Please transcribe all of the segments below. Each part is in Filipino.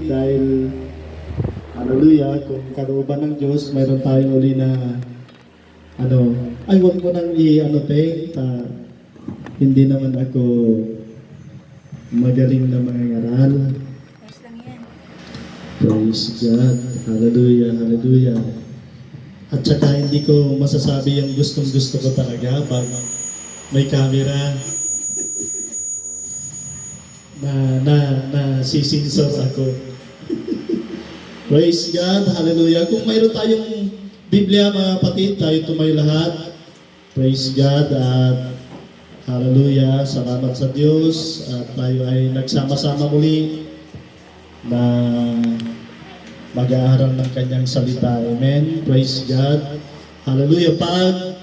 dahil hallelujah, kung kalooban ng Diyos, mayroon tayong uli na ay huwag mo nang hindi naman ako magaling na mangangaral. First lang yan. Praise God. Hallelujah, hallelujah. At saka hindi ko masasabi yung gustong-gusto ko talaga pag may camera na sisinsor ako. Praise God, hallelujah. Kung mayroon tayong Biblia, mga kapatid, tayo tumayo lahat. Praise God at hallelujah. Salamat sa Diyos at tayo ay nagsama-sama muli na mag-aaral ng kanyang salita. Amen. Praise God. Hallelujah. Pag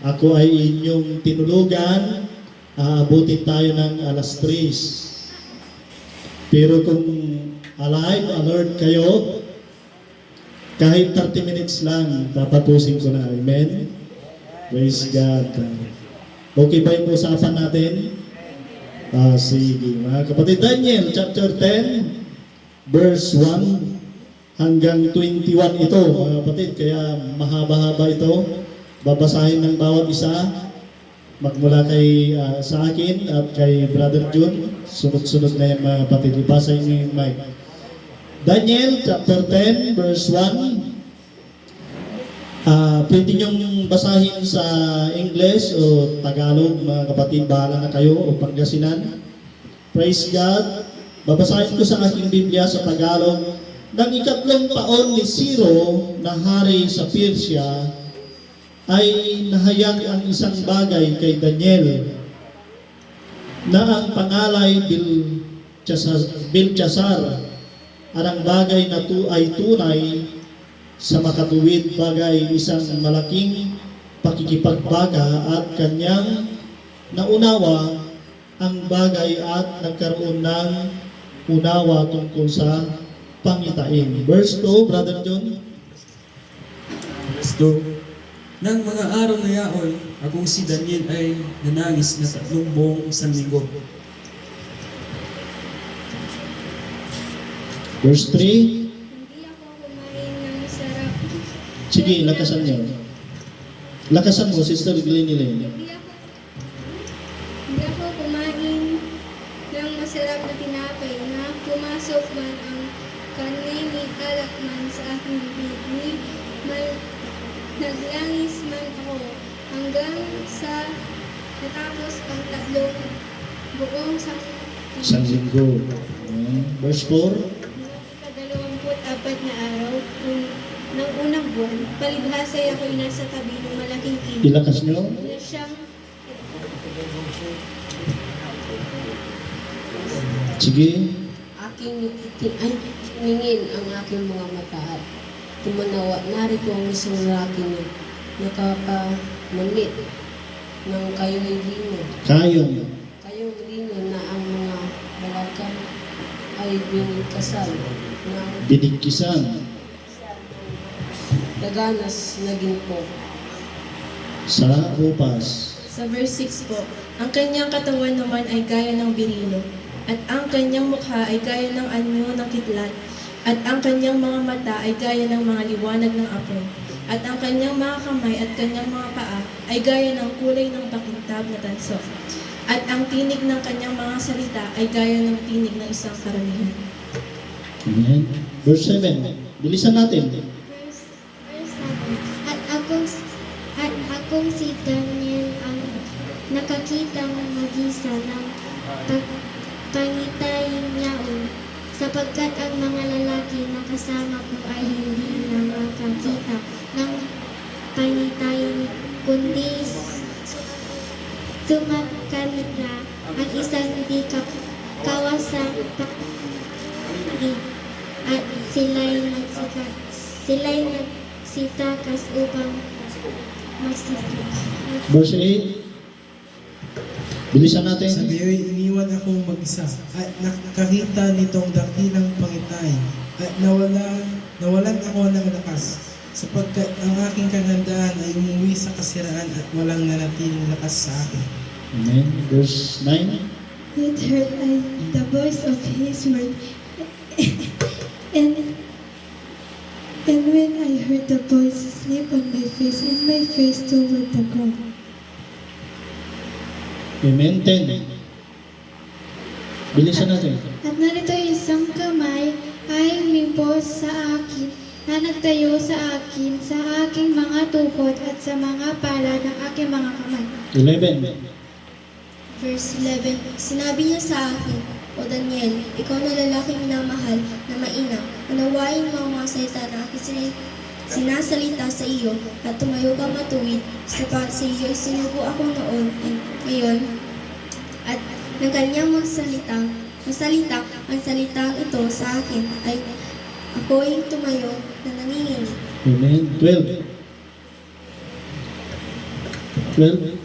ako ay inyong tinulugan, aabutin tayo ng alas 3. Pero kung alive, alert kayo, kahit 30 minutes lang, tapapusin ko na. Amen? Praise God. Okay ba yung usapan natin? Sige. Mga kapatid, Daniel chapter 10, verse 1 hanggang 21 ito, mga kapatid. Kaya mahaba-haba ito. Babasahin ng bawat isa. Magmula kay sa akin at kay Brother June. Sunod-sunod na yung mga kapatid. Ipasa niyo yung mic. Daniel chapter 10 verse 1. Pwede niyong basahin sa English o Tagalog, mga kapatid, bahala na kayo, o Pangasinan. Praise God. Babasahin ko sa aking Biblia sa Tagalog. Nang ikatlong taon ni Ciro na hari sa Persia, ay nahayag ang isang bagay kay Daniel na ang pangalay Belshazzar. Ang bagay na ay tunay sa makatuwid, bagay isang malaking pakikipagbaga at kanyang naunawa ang bagay at nagkaroon ng unawa tungkol sa pangitain. Verse 2, Brother John. Verse 2. Nang mga araw na yaon, akong si Daniel ay nanangis na 3 buong linggo. Verse 3. Hindi ako kumain ng masarap. Sige, lakasan niyo. Lakasan mo, Sister Glenny Lane. Hindi ako kumain ng masarap na tinapay na pumasok man ang karne ni alak man sa aking bibig. Naglangis man ako hanggang sa natapos ang 3 buong Isang linggo. Verse 4. Apat na araw ng unang buwan, palibhasay ako'y nasa tabi ng malaking ilog. Ilakas nyo. Na siyang Sige. Aking ningin ang aking mga mata at tumanawa. Narito ang isang lalaki na nakapanamit ng kayo'y lino. Kayong lino na ang mga balakang ay binigkasal ng Binigkisan. daganas na ginto. Sa upas. Sa verse 6 po, ang kanyang katawan naman ay gaya ng birilo, at ang kanyang mukha ay gaya ng anyo ng kitlat, at ang kanyang mga mata ay gaya ng mga liwanag ng apoy, at ang kanyang mga kamay at kanyang mga paa ay gaya ng kulay ng pakintab na tanso, at ang tinig ng kanyang mga salita ay gaya ng tinig ng isang karamihan. Amen. Verse 7. Bilisan natin. verse 7. At akong si Daniel ang nakakitang magisa ng pangitayin niyaon, sapagkat ang mga lalaki na kasama ko ay hindi na makakita ng pangitayin, kundi sumakanila ang isang di kawasang at sila'y nagsitakas upang magsikat. Verse 8. Bilisan natin. Sa gayoy, iniwan akong mag-isa at nakakita nitong dakilang pangitay at nawalan ako ng lakas sapagkat ang aking kagandahan ay umuwi sa kasiraan at walang nanatiling lakas sa akin. Amen. Verse 9. Yet heard I the voice of his word, and when I heard the voice, sleep on my face, and my face toward the ground. Amen. 10. Bilisan natin. At narito isang kamay ay umipos sa akin na nagtayo sa akin sa aking mga tukod at sa mga palad ng aking mga kamay. 11. Verse 11, sinabi niya sa akin, O Daniel, ikaw na lalaking minamahal na mainam, unawain mo ang mga salita na aking sinasalita sa iyo at tumayo ka matuwid sapat sa iyo sinugo ako noon at ngayon at ng kanyang masalita ang salitang ito sa akin ay ako'y tumayo na nanginginig. Amen. 12. 12.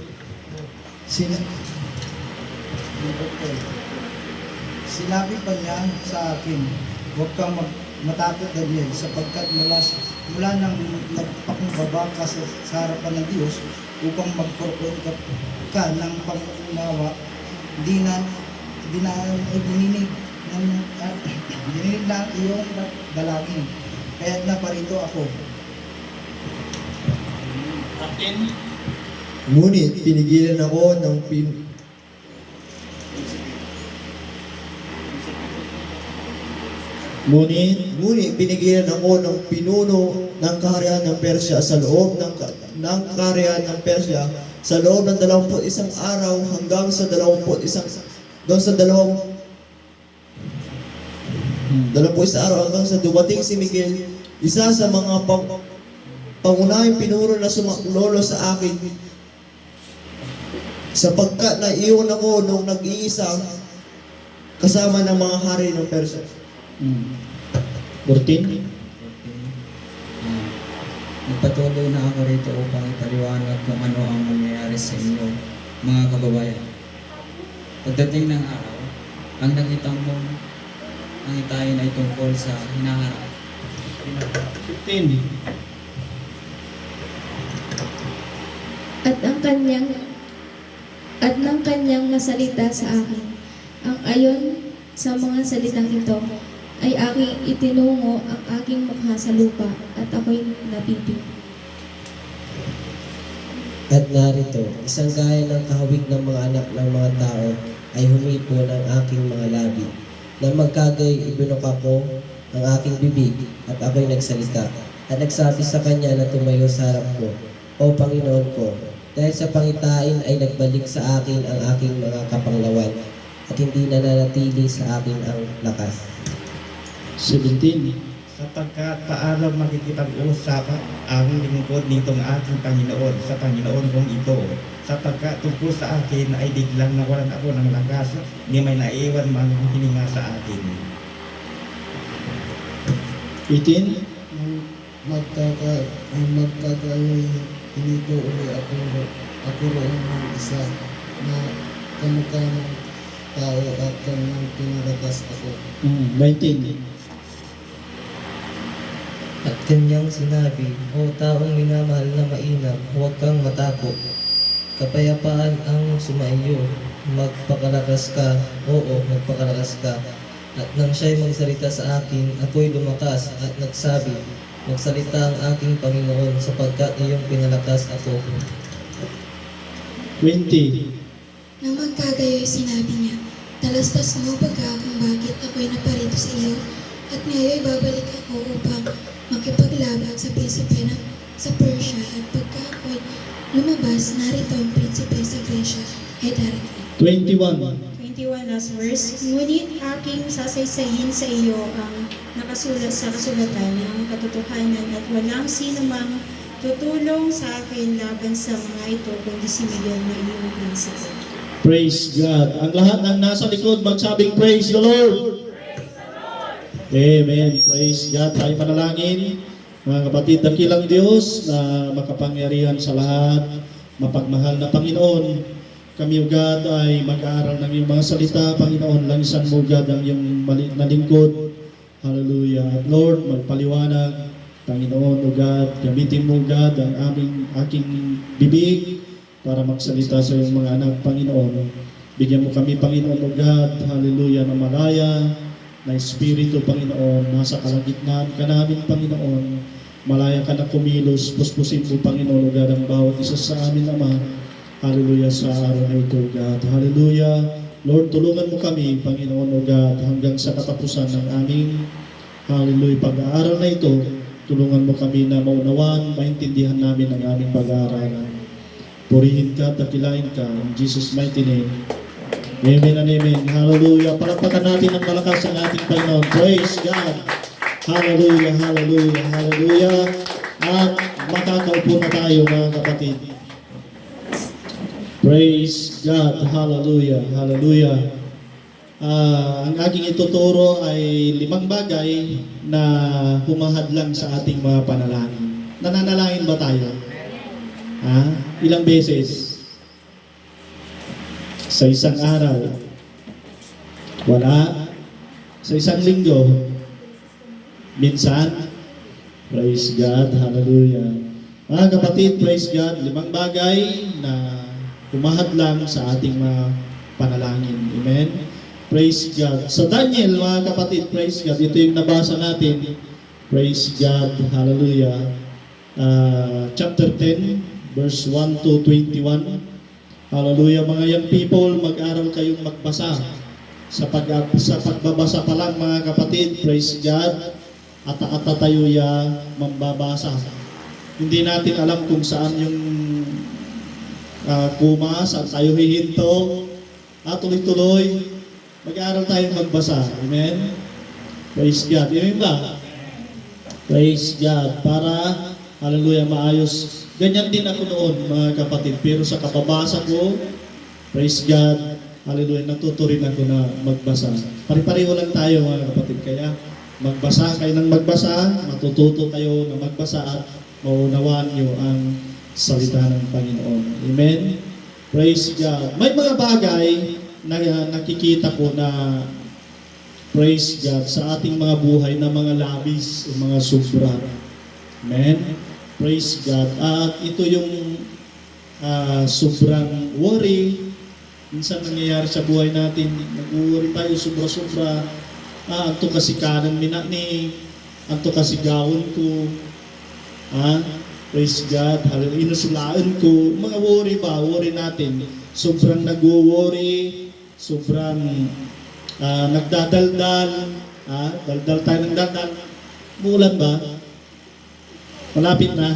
Sinabi pa niya sa akin, huwag kang matakot, Daniel, sapagkat mula nang nagpakumbaba ka sa harapan ng Diyos upang magpropon ka ng pangunawa, dininig na iyong dalangin. Kaya naparito ako. Ngunit pinigilan ako ng Ngunit pinigilan ako ng pinuno ng kaharian ng Persya sa loob ng kaharian ng Persya sa loob ng 21 araw hanggang sa 21 araw hanggang sa dumating si Miguel, isa sa mga pangunahing pinuno na sumaklolo sa akin, sapagkat naiwan ako nung nag-iisa kasama ng mga hari ng Persya. 14. Nagpatuloy na ako rito upang ipaliwanag kung ano ang mangyayari sa inyo, mga kababayan. Pagdating ng araw, ang nakitang mong ang itayin ay tungkol sa hinaharap. 15. At ng kanyang masalita sa akin. Ang ayon sa mga salitang ito ay aking itinungo ang aking mukha sa lupa at ako'y napipig. At narito, isang gaya ng kahawig ng mga anak ng mga tao ay humipo ng aking mga labi. Na magkagay ibinuka ko ang aking bibig at ako'y nagsalita. At nagsabi sa kanya na tumayo sa harap ko, O Panginoon ko, dahil sa pangitain ay nagbalik sa akin ang aking mga kapanglawan at hindi nananatili sa akin ang lakas. 17. Sapagkat paano makikipag-usap ang lingkod nitong aking Panginoon sa Panginoon kong ito, sapagkat tungkol sa akin ay biglang nawalan ako ng lakas, ni may naiwan mang hininga sa akin. 18. Magkakaroon hinito uli ako roon ng isa na kamukha ng tao at kanyang pinaratas ako. 19. At kanyang sinabi, O taong minamahal na mainam, huwag kang matakot. Kapayapaan ang sumaiyo. Magpakalakas ka, oo, magpakalakas ka. At nang siya'y magsalita sa akin, ako'y lumakas at nagsabi, Magsalita ang aking Panginoon sapagkat iyong pinalakas ako. 20. Nang magkagayo'y sinabi niya, Talastas mo baga kung bakit ako'y naparito sa iyo, at ngayon babalik ako upang makipaglaban sa prinsipe sa Persia, at pagka ako'y lumabas, narito ang prinsipe sa Gresya ay darating. 21. 21 last verse. Ngunit aking sasaysayin sa iyo ang nakasulat sa kasulatan ng katotohanan at walang sino mang tutulong sa akin laban sa mga ito kundi si Miguel na iyong prinsipe. Praise God. Ang lahat ng nasa likod magsabing praise the Lord. Amen. Praise God. Tayo panalangin. Mga kapatid, dakilang Diyos na makapangyarihan sa lahat, mapagmahal na Panginoon. Kami, O God, ay mag-aaral ng iyong mga salita, Panginoon. Langisan mo, God, ang iyong maliit na lingkod. Hallelujah. At Lord, magpaliwanag, Panginoon, O God. Gamitin mo, God, ang aking bibig para magsalita sa iyong mga anak, Panginoon. Bigyan mo kami, Panginoon, O God, hallelujah, na malaya, na Espiritu, Panginoon, nasa kalagitnaan ka namin, Panginoon. Malaya ka na kumilos, puspusin mo, Panginoon, O God, ang bawat isa sa amin, Ama. Hallelujah, sa araw na ito, God. Hallelujah. Lord, tulungan mo kami, Panginoon, O God, hanggang sa katapusan ng aming, hallelujah, pag-aaral na ito. Tulungan mo kami na maunawan, maintindihan namin ang aming pag-aaralan. Purihin ka, dakilain ka, in Jesus' mighty name. Amen and amen. Hallelujah. Palakpakan natin ang malakas ang ating Panginoon. Praise God. Hallelujah, hallelujah, hallelujah. At makakaupo na tayo, mga kapatid. Praise God. Hallelujah, hallelujah. Ang aking ituturo ay 5 bagay na humahadlang sa ating mga panalangin. Nananalangin ba tayo? Ilang beses? Sa isang araw? Wala. Sa isang linggo? Minsan? Praise God. Hallelujah. Mga kapatid, praise God. 5 bagay na humahadlang sa ating mga panalangin. Amen? Praise God. Sa Daniel, mga kapatid, praise God. Ito yung nabasa natin. Praise God. Hallelujah. Chapter 10, verse 1 to 21. Hallelujah, mga young people, mag-aral kayong magbasa. Sa pagbabasa pa lang, mga kapatid, praise God, at tayo mambabasa. Hindi natin alam kung saan yung kuma, saan tayo hihinto. Tuloy-tuloy, mag-aral tayong magbasa. Amen? Praise God. Amen ba? Praise God. Para, hallelujah, maayos. Ganyan din ako noon, mga kapatid. Pero sa kapabasa ko, praise God, hallelujah, natuto rin ako na magbasa. Pare-pareho lang tayo, mga kapatid. Kaya magbasa kayo ng magbasa, matututo kayo na magbasa at maunawaan nyo ang salita ng Panginoon. Amen? Praise God. May mga bagay na nakikita ko na, praise God, sa ating mga buhay na mga labis o mga sobra. Amen? Praise God. At ito yung sobrang worry. Minsan nangyayari sa buhay natin, nag-worry tayo sobra-sobra. Anto kasi kanan minani, anto kasi gawon ko. Praise God. Hallelujah. Inusulaan ko. Mga worry natin. Sobrang nag-worry, sobrang nagdadaldal. Daldal tayo ng daldal. Bulan ba? Malapit na.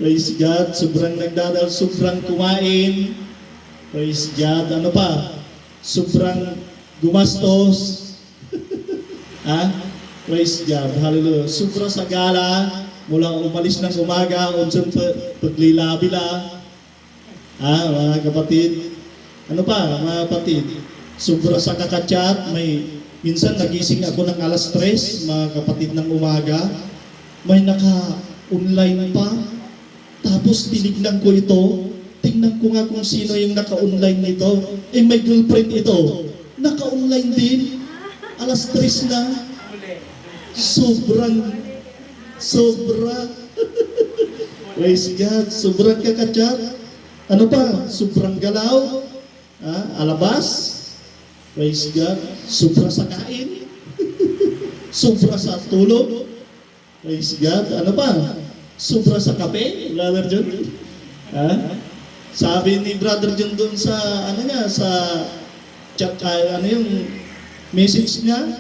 Praise God. Sobrang nagdadal, sobrang kumain. Praise God. Ano pa? Sobrang gumastos. Praise God. Hallelujah. Sobra sa gala. Mula umalis ng umaga, unsang paglilabila. Mga kapatid. Ano pa, mga kapatid? Sobra sa kakachat. Minsan nagising ako ng alas 3, mga kapatid, ng umaga. May naka-online pa. Tapos tinignan ko ito. Tingnan ko nga kung sino yung naka-online nito. May girlfriend ito. Naka-online din. Alas 3 na. Sobra. Praise God. Sobrang kakachat. Ano pa? Sobrang galaw. Alabas. Praise God. Sobra sa kain. Sobra sa tulog. Praise God. Ano pa? Sobra sa kape. Brother John. Sabi ni Brother John doon sa, sa chat, yung message niya,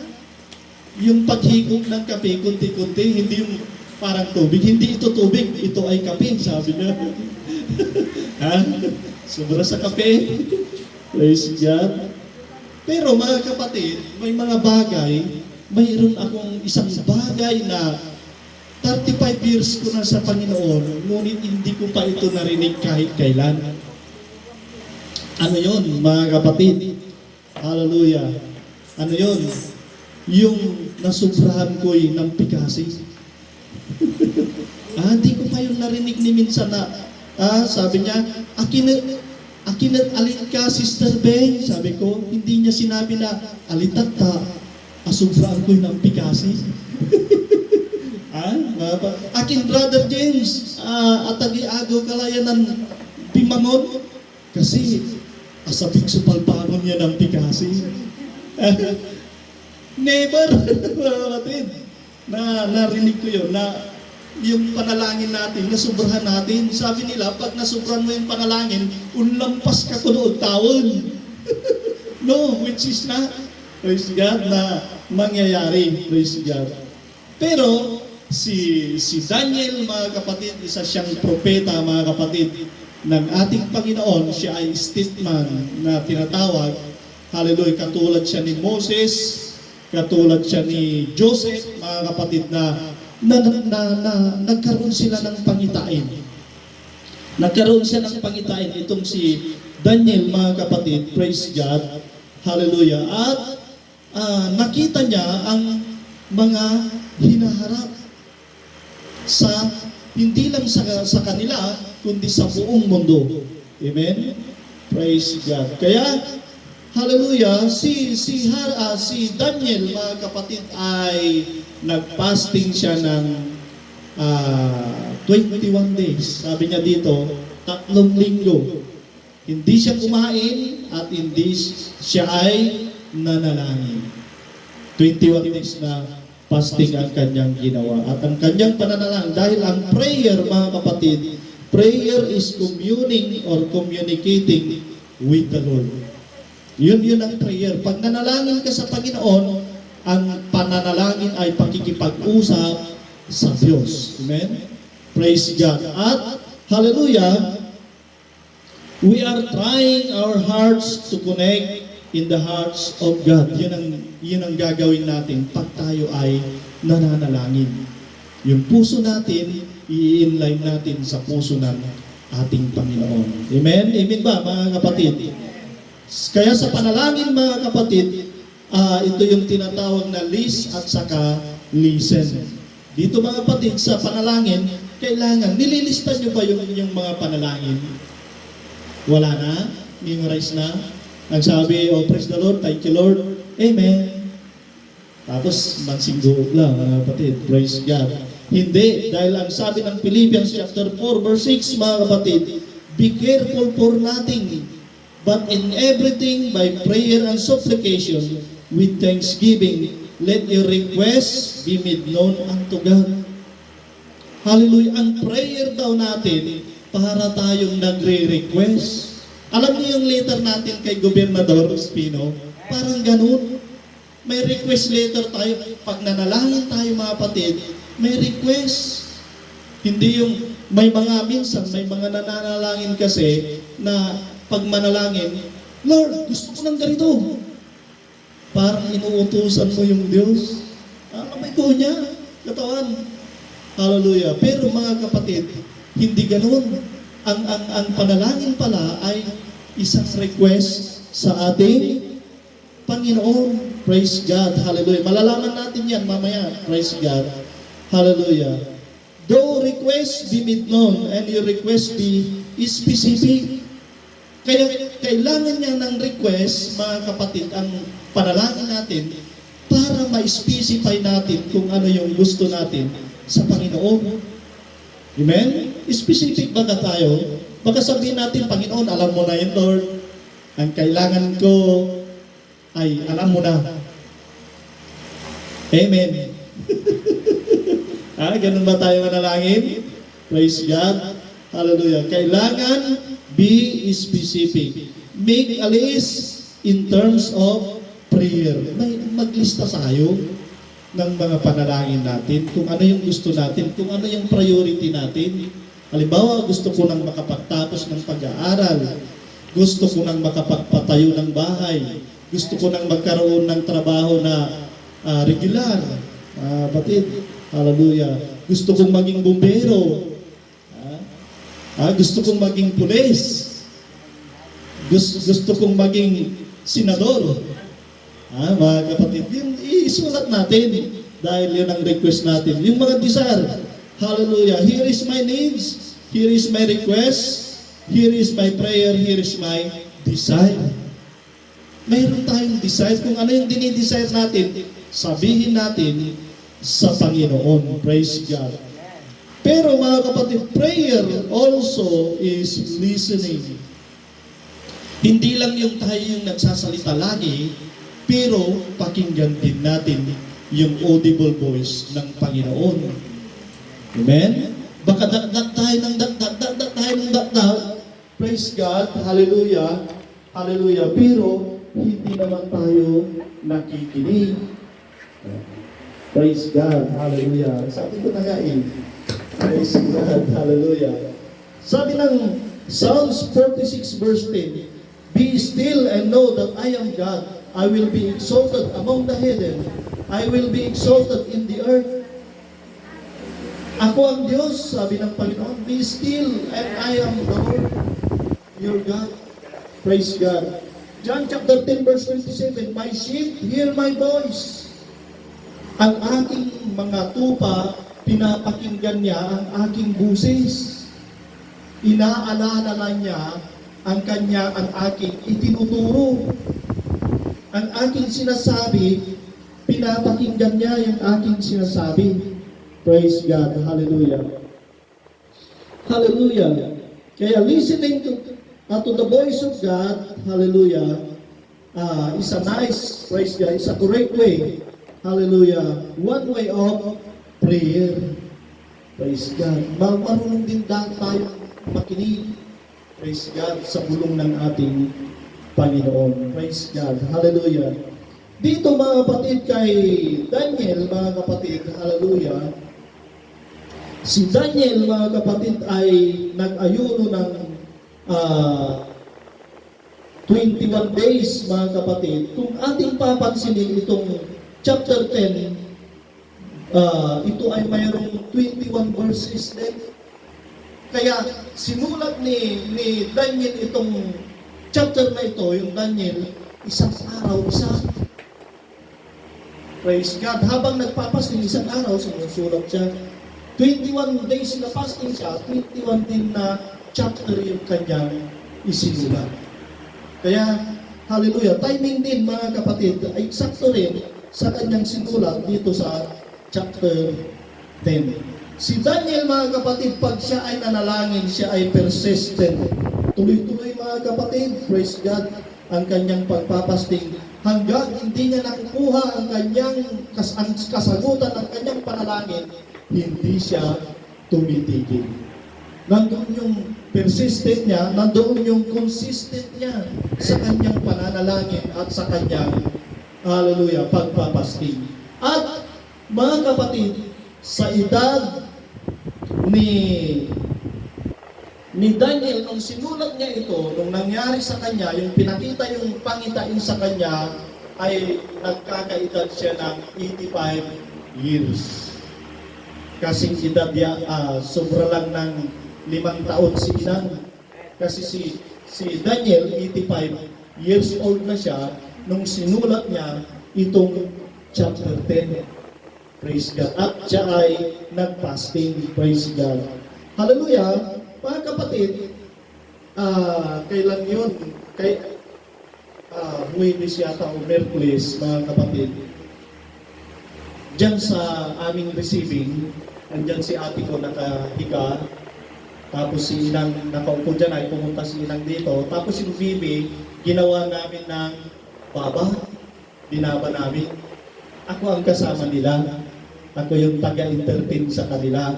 yung paghigop ng kape, kunti-kunti, hindi yung parang tubig. Hindi ito tubig, ito ay kape, sabi niya. Sobra sa kape. Praise God. Pero mga kapatid, may mga bagay, mayroon akong isang bagay na 35 years ko na sa Panginoon, ngunit hindi ko pa ito narinig kahit kailan. Ano yon, mga kapatid? Hallelujah. Ano yon? Yung nasubrahan ko'y ng pikasi. Hindi ko pa yung narinig ni minsan na, sabi niya, akin alit ka, Sister Ben. Sabi ko, hindi niya sinabi na, alitat ka, asubrahan ko'y ng pikasi. Akin Brother James, atagi agaw kalayan ng pimangon kasi Kasabing supalpangon niya ng pikasi. Never, mga kapatid. Narinig ko yun, na yung panalangin natin, nasubrahan natin. Sabi nila, pag nasubran mo yung panalangin, unlampas ka kunood taon. No, which is not, praise God, na mangyayari, praise God. Pero, si Daniel, mga kapatid, isa siyang propeta, mga kapatid, ng ating Panginoon. Siya ay statesman na tinatawag. Hallelujah, katulad siya ni Moses, katulad siya ni Joseph, mga kapatid, na nagkaroon sila ng pangitain. Nagkaroon siya ng pangitain itong si Daniel, mga kapatid, praise God, hallelujah. At nakita niya ang mga hinaharap sa hindi lang sa kanila, kundi sa buong mundo. Amen? Praise God. Kaya, hallelujah, si Daniel, mga kapatid, ay nagpasting siya ng 21 days. Sabi niya dito, 3 linggo. Hindi siya kumain at hindi siya ay nanalangin. 21 days na fasting ang kanyang ginawa. At ang kanyang pananalangin, dahil ang prayer, mga kapatid, prayer is communing or communicating with the Lord. Yun ang prayer. Pag nanalangin ka sa Panginoon, ang pananalangin ay pakikipag-usap sa Diyos. Amen? Praise God. At, hallelujah, we are trying our hearts to connect in the hearts of God. Yun ang gagawin natin pag tayo ay nananalangin. Yung puso natin, i-inline natin sa puso ng ating Panginoon. Amen? Amen ba, mga kapatid? Kaya sa panalangin, mga kapatid, ito yung tinatawag na list at saka listen. Dito, mga kapatid, sa panalangin, kailangan, nililista nyo ba yung mga panalangin? Wala na? Memorize na? Ang sabi, oh, praise the Lord, thank you Lord, amen. Tapos, mansinggo lang, mga kapatid, praise God. Hindi, dahil ang sabi ng Philippians chapter 4, verse 6, mga kapatid, be careful for nothing, but in everything by prayer and supplication, with thanksgiving, let your requests be made known unto God. Hallelujah. Ang prayer daw natin, para tayong nagre-request. Alam niyo yung letter natin kay Gobernador Espino? Parang ganun. May request letter tayo. Pag nanalangin tayo, mga kapatid, may request. Hindi yung, may mga minsan, may mga nananalangin kasi na pag manalangin, Lord, gusto ko ng ganito. Parang inuutusan mo yung Diyos. May ko niya, katawan. Hallelujah. Pero mga kapatid, hindi ganun. Ang panalangin pala ay isang request sa ating Panginoon. Praise God. Hallelujah. Malalaman natin yan mamaya. Praise God. Hallelujah. Though request be made known and your request be specific. Kaya kailangan niya ng request, mga kapatid, ang panalangin natin para ma-specify natin kung ano yung gusto natin sa Panginoon. Amen? Specific ba tayo? Baka sabihin natin, Panginoon, alam mo na yun, Lord. Ang kailangan ko ay alam mo na. Amen. Ganun ba tayo manalangin? Praise God. Hallelujah. Kailangan be specific. Make a list in terms of prayer. Maglista tayo ng mga panalangin natin, kung ano yung gusto natin, kung ano yung priority natin. Halimbawa, gusto ko nang makapagtapos ng pag-aaral, gusto ko nang makapagpatayo ng bahay, gusto ko nang magkaroon ng trabaho na regular, batid, hallelujah. Gusto kong maging bumbero, gusto kong maging pulis, gusto kong maging senador. Mga kapatid, yung isulat natin dahil yun ang request natin. Yung mga desire, hallelujah, here is my needs, here is my request, here is my prayer, here is my desire. Mayroon tayong desire. Kung ano yung dinidesire natin, sabihin natin sa Panginoon. Praise God. Pero mga kapatid, prayer also is listening. Hindi lang yung tayo yung nagsasalita lagi, pero pakinggan din natin yung audible voice ng Panginoon. Amen? Baka dakdak tayo ng dakdak. Praise God. Hallelujah. Hallelujah. Pero hindi naman tayo nakikinig. Praise God. Hallelujah. Sabi ko na nga praise God. Hallelujah. Sabi ng Psalms 46 verse 10, Be still and know that I am God. I will be exalted among the heathen. I will be exalted in the earth. Ako ang Diyos, sabi ng Panginoon. Be still and I am the Lord, your God. Praise God. John chapter 10 verse 27, My sheep hear my voice. Ang aking mga tupa, pinapakinggan niya ang aking busis. Inaalala niya ang aking itinuturo. Ang aking sinasabi, pinapakinggan niya yung aking sinasabi. Praise God. Hallelujah. Hallelujah. Kaya listening to the voice of God, hallelujah, is a nice, praise God, is a great way. Hallelujah. One way of prayer. Praise God. Marunong din tayo makinig. Praise God sa bulong ng ating Panginoon. Praise God. Hallelujah. Dito mga kapatid kay Daniel, mga kapatid, hallelujah. Si Daniel, mga kapatid, ay nag-ayuno ng 21 days, mga kapatid. Kung ating papansinin itong chapter 10, ito ay mayroong 21 verses din. Kaya sinulat ni Daniel itong chapter na ito, yung Daniel, isang araw, isa. Praise God. Habang nagpapasting isang araw, sinusulat siya. 21 days na fasting siya, 21 din na chapter yung kanyang isinulat. Kaya, hallelujah, timing din mga kapatid, ay sakto rin sa kanyang sinulat dito sa chapter 10. Si Daniel, mga kapatid, pag siya ay nanalangin, siya ay persistent. Tuloy-tuloy, mga kapatid, praise God, ang kanyang pagpapasting hanggang hindi niya nakukuha ang kanyang kasagutan ng kanyang panalangin, hindi siya tumitigil. Nandoon yung persistent niya, nandoon yung consistent niya sa kanyang pananalangin at sa kanyang, hallelujah, pagpapasting. At, mga kapatid, sa edad ni Daniel, nung sinulat niya ito, nung nangyari sa kanya, yung pinakita yung pangitain sa kanya, ay nagkakaedad siya ng 85 years. Kasing edad niya, sobra lang ng 5 taon si Inang. Kasi si Daniel, 85 years old na siya, nung sinulat niya itong chapter 10. Praise God. At siya ay nag-fasting. Praise God. Hallelujah. Mga kapatid, kailan yun? Huwebes yata o Merkulis, mga kapatid. Diyan sa aming receiving, andyan si ate ko nakahiga. Tapos si Inang nakaupo dyan ay pumunta si Inang dito. Tapos yung bibi, ginawa namin ng baba. Binaba namin. Ako ang kasama nila. Ako yung taga-entertain sa kanila,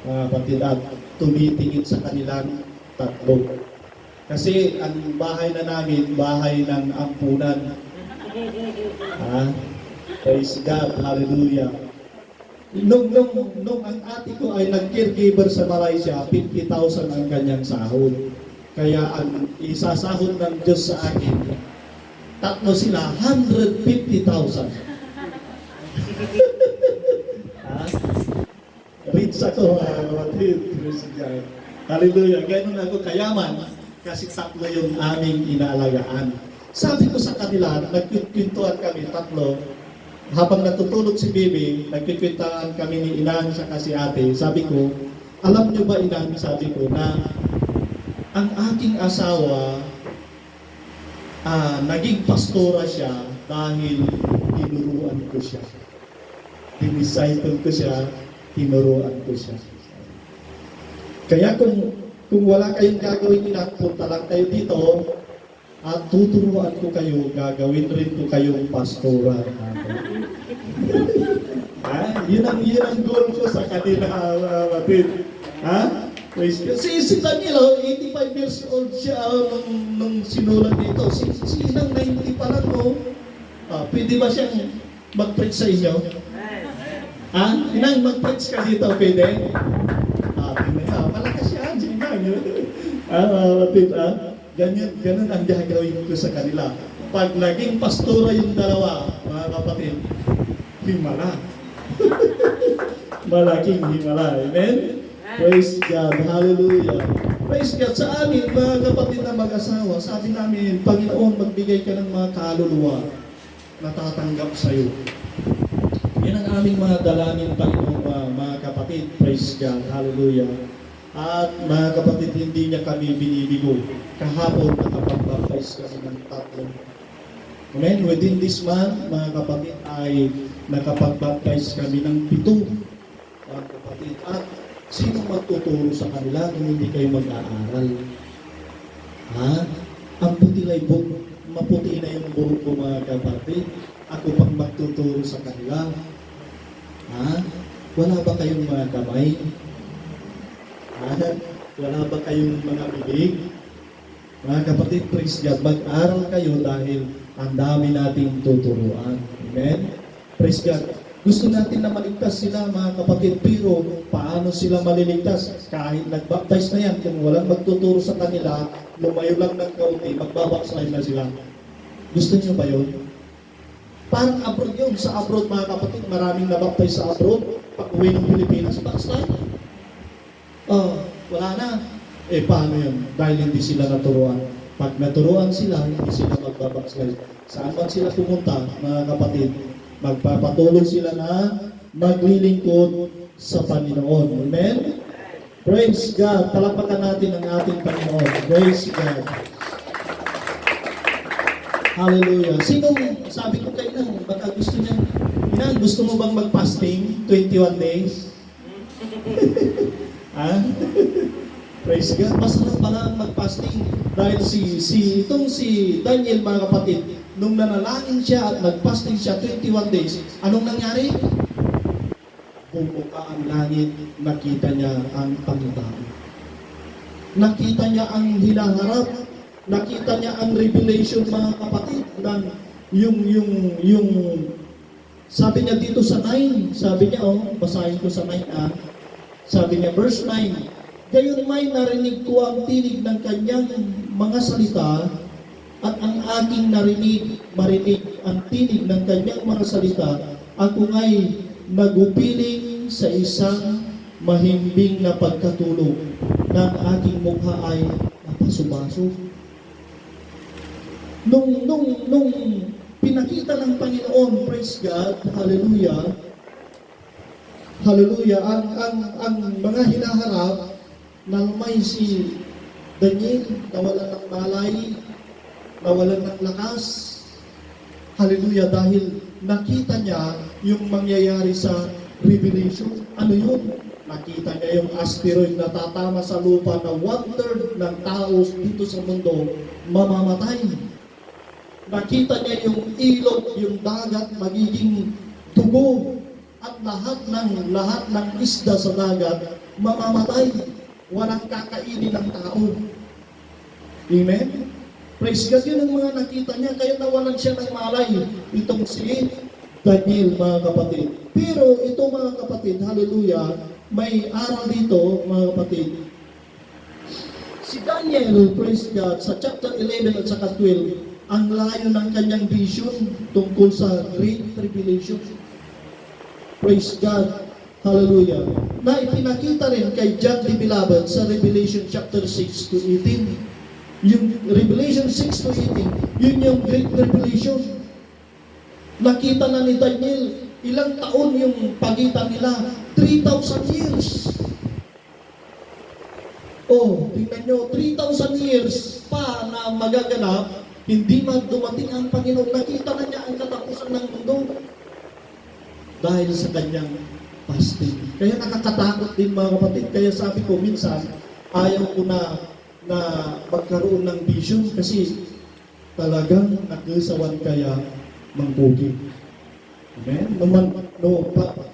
mga kapatid, at tumitingin sa kanilang tatlo. Kasi ang bahay na namin, bahay ng ampunan. Praise God, hallelujah. Nung ang ate ko ay nag-caregiver sa Malaysia, 50,000 ang kanyang sahod. Kaya ang isasahod ng Diyos sa akin, tatlo sila, 150,000. Rich ako, kapatid. Hallelujah. Ganun ako kayaman kasi tatlo yung aming inaalagaan. Sabi ko sa kanila, nagkikwentuhan kami, tatlo. Habang natutulog si Bibi, nagkikwentuhan kami ni Inang sa si ate. Sabi ko, alam niyo ba Inang, sabi ko, na ang aking asawa, naging pastora siya dahil tinuruan ko siya. Dinisciple ko siya, tinuruan ko siya. Kaya kung wala kayong gagawin Inang, punta lang kayo dito. At tuturuan ko kayo, gagawin rin ko kayong pastoral. Yun ang goal ko sa kanila, mga kapatid. Praise God. Si Daniel, 85 years old siya nung sinulat dito. Si Inang 90 pa lang, pwede ba siyang mag-preach sa inyo? Inang, mag-preach ka dito, pwede? Malakas siya, Inang. Kapatid, ganun ang gagawin ko sa kanila. Pag naging pastora yung dalawa, mga kapatid, himala. Malaking himala. Amen? Praise God. Hallelujah. Praise God. Sa amin, mga kapatid na mag-asawa, sabi namin, Panginoon, magbigay ka ng mga kaluluwa na tatanggap sa iyo. Yan ang aming mga dalangin, Panginoon, mga kapatid. Praise God. Hallelujah. At mga kapatid, hindi niya kami binibigo. Kahapon, nakapag-baptize kami ng 3. Amen? Within this month, mga kapatid, ay nakapag-baptize kami ng 7. Mga kapatid. At sino magtuturo sa kanila kung hindi kayo mag-aaral? Ang putilay buhok, maputi na yung buhok ko, mga kapatid. Ako pang magtuturo sa kanila. Wala ba kayong mga kamay? Wala ba kayong mga bibig? Mga kapatid, praise God, mag-aral kayo dahil ang dami nating tuturuan. Amen? Praise God. Gusto natin na maligtas sila, mga kapatid, pero paano sila maliligtas? Kahit nag-baptize na yan, kung walang magtuturo sa kanila, lumayo lang ng kaunti, magbabackslide na sila. Gusto niyo ba yun? Parang abroad yun. Sa abroad, mga kapatid, maraming nabaptize sa abroad. Pag uwi ng Pilipinas, backslide. Wala na. Paano yun? Dahil hindi sila naturuan. Pag naturuan sila, hindi sila magbabackslide. Saan man sila pumunta, mga kapatid, magpapatuloy sila na maglilingkod sa Panginoon. Amen? Praise God. Palakpakan natin ang ating Panginoon. Praise God. Hallelujah. Sino, sabi ko kayo na, baka gusto niya, gusto mo bang mag-fasting 21 days? Praise God. Masarap pala ang mag-fasting. Dahil si Daniel, mga kapatid, nung nanalangin siya at nag-fasting siya 21 days, anong nangyari? Bumuka ang langit, nakita niya ang Panginoon. Nakita niya ang hinaharap, nakita niya ang revelation, mga kapatid, ng yung sabi niya dito sa 9, sabi niya, basahin ko sa 9, sabi niya, verse 9, gayon may narinig ko ang tinig ng kanyang mga salita, at ang aking marinig ang tinig ng kanyang mga salita, ako nga'y nagupiling sa isang mahimbing na pagkatulog, ng aking mukha ay napasubaso. Nung pinakita ng Panginoon, praise God, hallelujah, hallelujah, ang mga hinaharap, nalmay si Daniel, nawalan ng malay, nawalan ng lakas, hallelujah, dahil nakita niya yung mangyayari sa Revelation. Ano yun? Nakita niya yung asteroid na tatama sa lupa na 1/3 ng tao dito sa mundo mamamatay. Nakita niya yung ilog, yung dagat magiging dugo, at lahat ng isda sa dagat mamamatay. Walang kakainin ng tao. Amen? Praise God, yun ang mga nakita niya, kaya nawalan siya ng malay. Itong si Daniel, mga kapatid. Pero ito, mga kapatid, hallelujah, may aral dito, mga kapatid. Si Daniel, praise God, sa chapter 11 at saka 12, ang layo ng kanyang vision tungkol sa Great Tribulation. Praise God. Hallelujah. Na ipinakita rin kay John the Beloved sa Revelation chapter 6 to 18. Yung Revelation 6 to 18, yun yung Great Tribulation. Nakita na ni Daniel, ilang taon yung pagitan nila? 3,000 years. Tingnan nyo, 3,000 years pa na magaganap, hindi dumating ang Panginoon. Nakita na niya ang katapusan ng mundo dahil sa kanyang fasting. Kaya nakakatakot din, mga kapatid. Kaya sabi ko, minsan, ayaw ko na magkaroon ng vision kasi talagang nakisawan kaya mangkugi. Amen?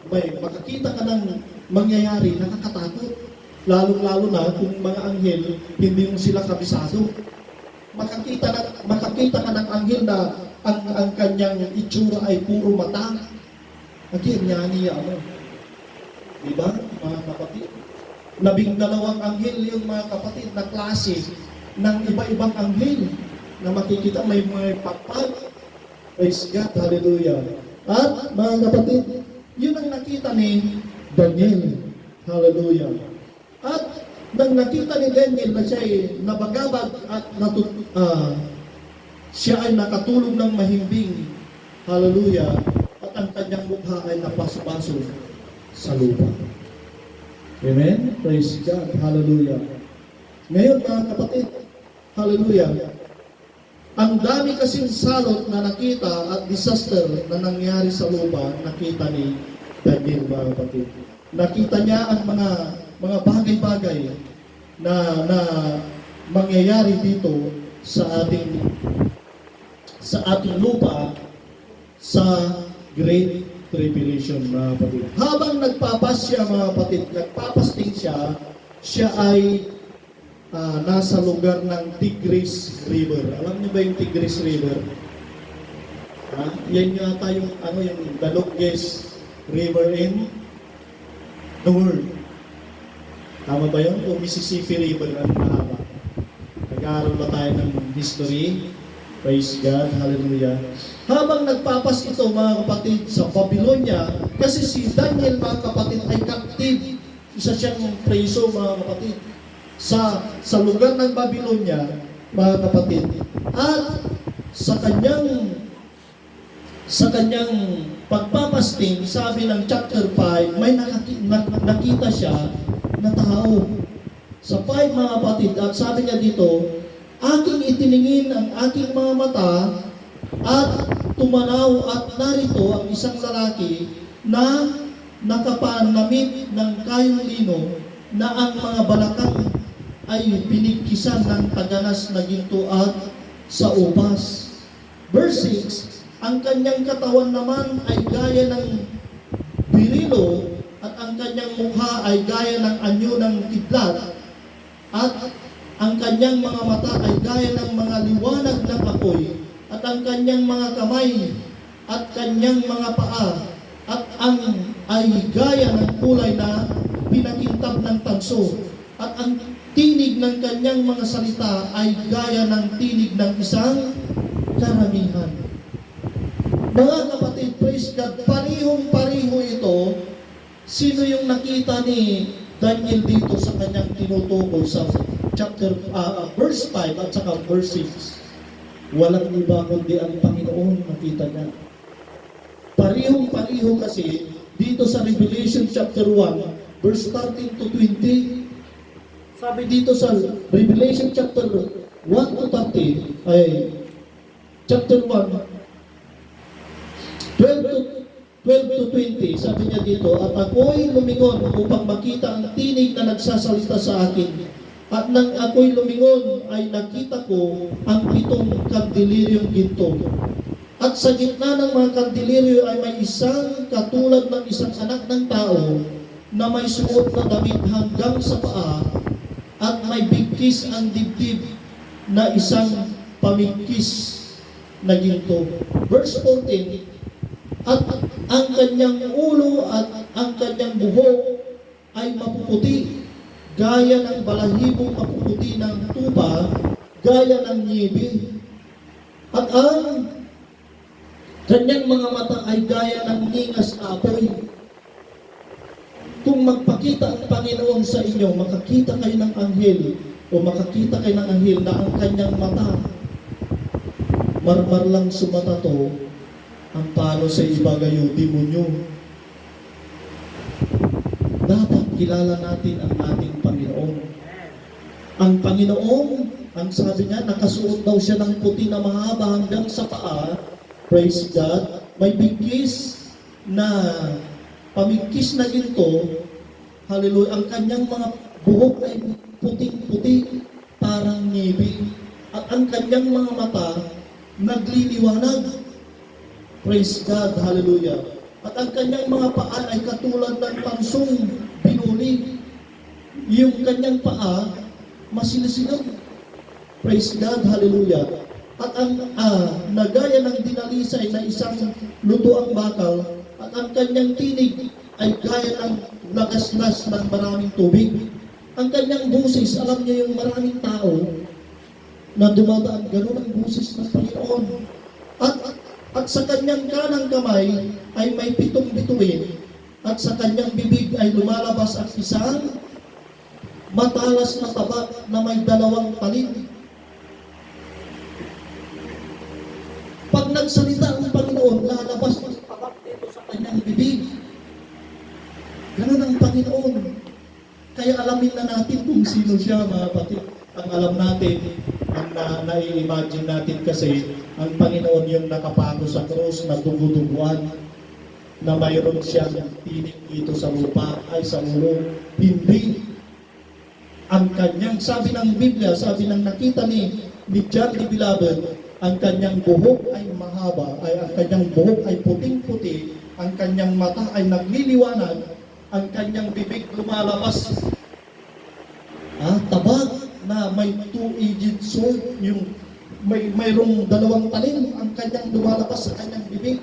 May makakita ka ng mangyayari, nakakatakot. Lalong-lalo na kung mga anghel, hindi mo sila kabisado. Makakita ka ng anghel na ang kanyang itsura ay puro mata. Again, niya mo. Diba, mga kapatid? 12 anghel yung mga kapatid na klase ng iba-ibang anghel na makikita may mga pakpag. Praise God, hallelujah. At mga kapatid, yun ang nakita ni Daniel. Hallelujah. At nang nakita ni Daniel na siya ay nabagabag at siya ay nakatulog ng mahimbing. Hallelujah. At ang kanyang mukha ay napaspaso sa lupa. Amen? Praise God. Hallelujah. Ngayon mga kapatid, hallelujah. Ang dami kasing salot na nakita at disaster na nangyari sa lupa, nakita ni Daniel mga kapatid. Nakita niya ang mga bagay-bagay na mangyayari dito sa ating lupa sa Great Tribulation mga kapatid. Habang nagpapasya mga kapatid, nagpapasting siya ay nasa lugar ng Tigris River. Alam niyo ba yung Tigris River? Yan yata yung the longest river in the world. Tama ba yun? O Mississippi River ang mahaba. Nag-aaral ba tayo ng history? Praise God, hallelujah. Habang nagpapas ito mga kapatid sa Babylonia, kasi si Daniel mga kapatid ay captive. Isa siyang preso mga kapatid sa lugar ng Babylonia mga kapatid. At sa kanyang pagpapasting, sabi ng chapter 5, may nakita siya na tao. Sa 5 mga kapatid, at sabi niya dito, aking itiningin ang aking mga mata at tumanaw at narito ang isang lalaki na nakapanamit ng kayong lino na ang mga balakang ay pinigkisan ng taganas na ginto at sa upas. Verse 6, ang kanyang katawan naman ay gaya ng birilo at ang kanyang mukha ay gaya ng anyo ng kidlat at ang kanyang mga mata ay gaya ng mga liwanag ng apoy at ang kanyang mga kamay at kanyang mga paa at ang ay gaya ng kulay na pinakintab ng tanso at ang tinig ng kanyang mga salita ay gaya ng tinig ng isang karamihan. Mga kapatid, praise God, parihong-pariho ito. Sino yung nakita ni Daniel dito sa kanyang tinutukoy sa verse 5 at saka verse 6? Walang iba kundi ang Panginoon nakita niya. Parihong-pariho kasi dito sa Revelation chapter 1, verse 13 to 20, sabi dito sa Revelation chapter 1 to 30, ay chapter 1, 12 to 20, sabi niya dito, at ako'y lumingon upang makita ang tinig na nagsasalita sa akin. At nang ako'y lumingon ay nakita ko ang 7 kandiliryong ginto. At sa gitna ng mga kandiliryo ay may isang katulad ng isang anak ng tao na may suot na damit hanggang sa paa at may bigkis ang dibdib na isang pamigkis na ginto. Verse 14, at ang kanyang ulo at ang kanyang buhok ay mapuputi, gaya ng balahibong mapuputi ng tupa, gaya ng niebe. At ang kanyang mga mata ay gaya ng ningas na apoy. Kung magpakita ang Panginoon sa inyo, makakita kayo ng anghel o makakita kayo ng anghel na ang kanyang mata marmar lang sumata to, ang palo sa iba gayo, demonyo. Dapat kilala natin ang ating Panginoon. Ang Panginoon, ang sabi niya, nakasuot daw siya ng puti na mahaba hanggang sa paa. Praise God. May bigkis na pamigkis na ginto. Hallelujah. Ang kanyang mga buhok ay puting-puti, parang nibi. At ang kanyang mga mata nagliliwanag. Praise God, hallelujah. At ang kanyang mga paa ay katulad ng pansong binuli. Yung kanyang paa, masilasilog. Praise God, hallelujah. At ang nagaya ng dinalisay na isang lutuang bakal, at ang kanyang tinig ay gaya ng lagaslas ng maraming tubig. Ang kanyang busis, alam niyo yung maraming tao na dumadaan, gano'n ang busis ng Panginoon. At sa kanyang kanang kamay ay may 7 bituin, at sa kanyang bibig ay lumalabas ang isang matalas na tabak na may 2 talim. Pag nagsalita ang Panginoon, lalabas ang tabak dito sa kanyang bibig. Ganun ang Panginoon. Kaya alamin na natin kung sino siya, mga kapatid. Ang alam natin, ang nai-imagine natin kasi, ang Panginoon yung nakapako sa krus na duguduguan, na mayroon siyang tinig dito sa lupa, ay sa ulo. Hindi. Ang kanyang, sabi ng Biblia, sabi ng nakita ni John the Beloved, ang kanyang buhok ay mahaba, ay ang kanyang buhok ay puting-puti, ang kanyang mata ay nagliliwanag, ang kanyang bibig lumalabas. Tabag na may 2-edged sword, yung mayroong 2 talim, ang kanyang lumalabas sa kanyang bibig.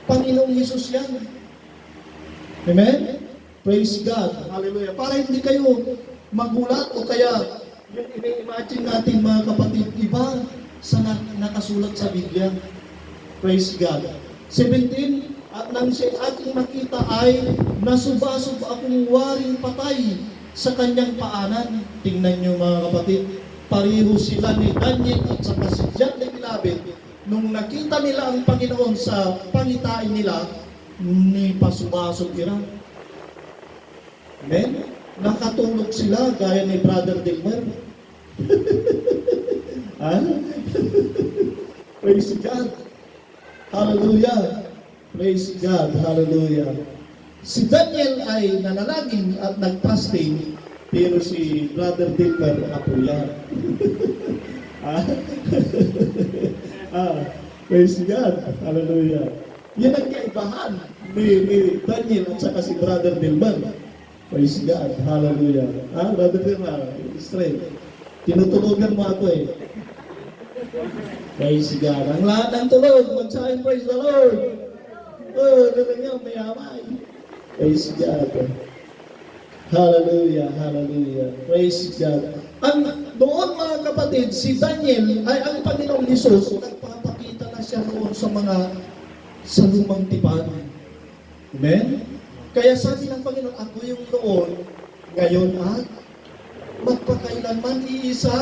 Panginoong Hesus yan. Amen? Praise God. Hallelujah. Para hindi kayo magulat o kaya yung ini-imagine natin, mga kapatid, iba sa nakasulat sa Biblia. Praise God. 17, at nang siya aking makita ay nasubasub akong waring patay sa kanyang paanan. Tingnan nyo, mga kapatid, pareho sila ni Daniel at saka si John the Beloved. Nung nakita nila ang Panginoon sa pangitain nila, ni pasubasog ira. Amen? Nakatulog sila gaya ni Brother Dilmer. Praise God. Hallelujah. Praise God. Hallelujah. Si Daniel ay nanalangin at nag-fasting, pero si Brother Dilmer apuyan. Praise God. Hallelujah. Yan ang kaibahan ni Daniel at saka si Brother Dilmer. Praise God. Hallelujah. Brother Dilmer, straight. Tinutulugan mo ako eh. Praise God. Ang lahat ng tulog, magsahin, praise the Lord. Ganun nga, mayamay. Praise God. Hallelujah, hallelujah. Praise God. Doon, mga kapatid, si Daniel ay ang Panginoong Hesus, nagpapakita na siya noon sa lumang tipan. Amen? Kaya sabi ng Panginoon, ako yung noon, ngayon at magpakailanman iisa.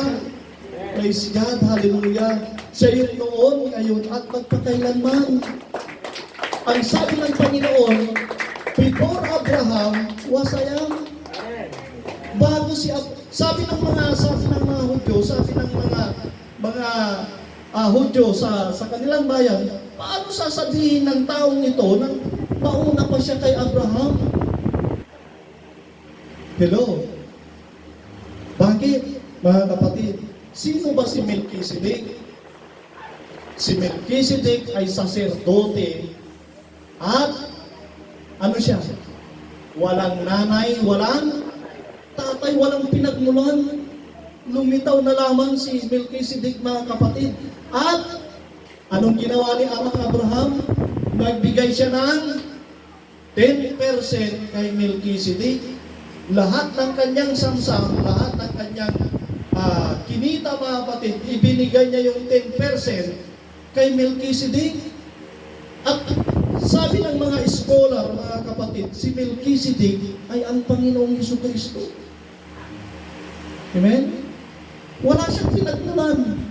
Praise God, hallelujah. Siya yung noon, ngayon at magpakailanman. Ang sabi ng Panginoon, before Abraham was I am. Bago sabi ng mga Hudyo, sabi ng mga Hudyo sa kanilang bayan, paano sasabihin ng taong ito na mauna pa siya kay Abraham? Hello? Bakit, mga kapatid? Sino ba si Melchizedek? Si Melchizedek ay saserdote at ano siya? Walang nanay, walang tatay, walang pinagmulan. Lumitaw na lamang si Melchizedek, mga kapatid. At anong ginawa ni Amang Abraham? Nagbigay siya ng 10% kay Melchizedek. Lahat ng kanyang samsam, lahat ng kanyang kinita, mga kapatid, ibinigay niya yung 10% kay Melchizedek. At sabi ng mga scholar, mga kapatid, si Melchizedek ay ang Panginoong Jesucristo. Amen? Wala siyang pinagmulan.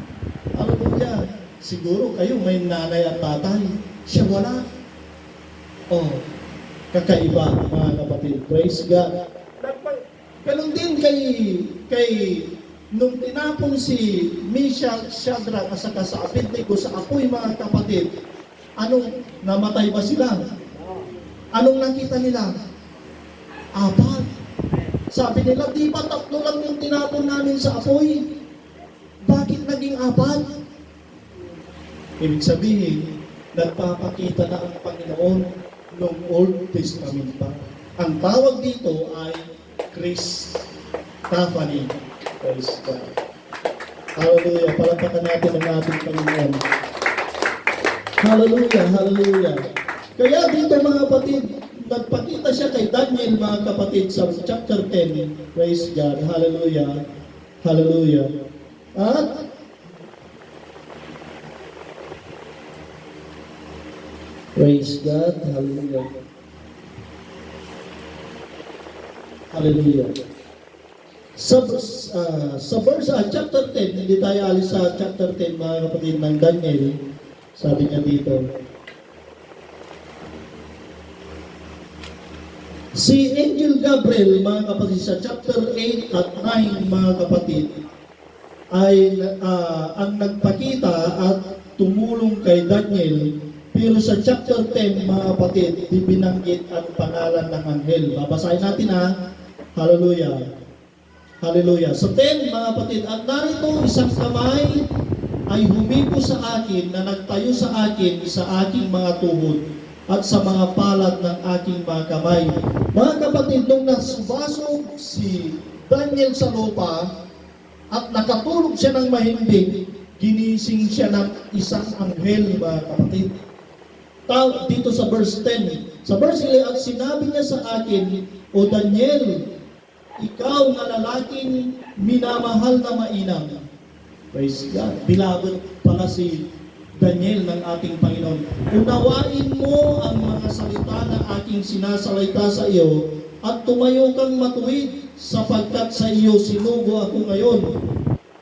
Hallelujah. Siguro kayo may nanay at tatay. Siya wala. Kakaiba, mga kapatid. Praise God. Ganon din kay nung tinapon si Meshach, Shadrach, at saka sa Abednego sa apoy, mga kapatid, anong namatay ba sila? Anong nakita nila? 4. Sabi nila, di ba 3 lang yung tinapon namin sa apoy? Bakit naging 4? Ibig sabihin, nagpapakita na ang Panginoon noong Old Testament pa. Ang tawag dito ay Christophany. Praise God. Hallelujah. Palakpakan natin ang ating Panginoon. Hallelujah. Hallelujah. Kaya dito mga kapatid, nagpakita siya kay Daniel mga kapatid sa chapter 10. Praise God. Hallelujah. Hallelujah. At praise God. Hallelujah. Hallelujah. Sa verse chapter 10, hindi tayo alis sa chapter 10 mga kapatid ng Daniel. Sabi niya dito, si Angel Gabriel, mga kapatid, sa chapter 8 at 9, mga kapatid, ay ang nagpakita at tumulong kay Daniel. Pero sa chapter 10, mga kapatid, di binanggit ang pangalan ng anghel. Babasahin natin ha. Hallelujah. Hallelujah. Sa 10, mga kapatid, at narito isang kamay ay humipo sa akin na nagtayo sa akin sa aking mga tuhod at sa mga palad ng aking mga kamay. Mga kapatid, nung nasubasog si Daniel sa lupa at nakatulog siya ng mahimbing, ginising siya ng isang anghel, mga kapatid. Dito sa verse 10. Sa verse 11, at sinabi niya sa akin, O Daniel, ikaw na lalaking minamahal na mainam. Praise God. Beloved pala si Daniel ng ating Panginoon. Unawain mo ang mga salita na aking sinasalita sa iyo at tumayo kang matuwid sapagkat sa iyo sinugo ako ngayon.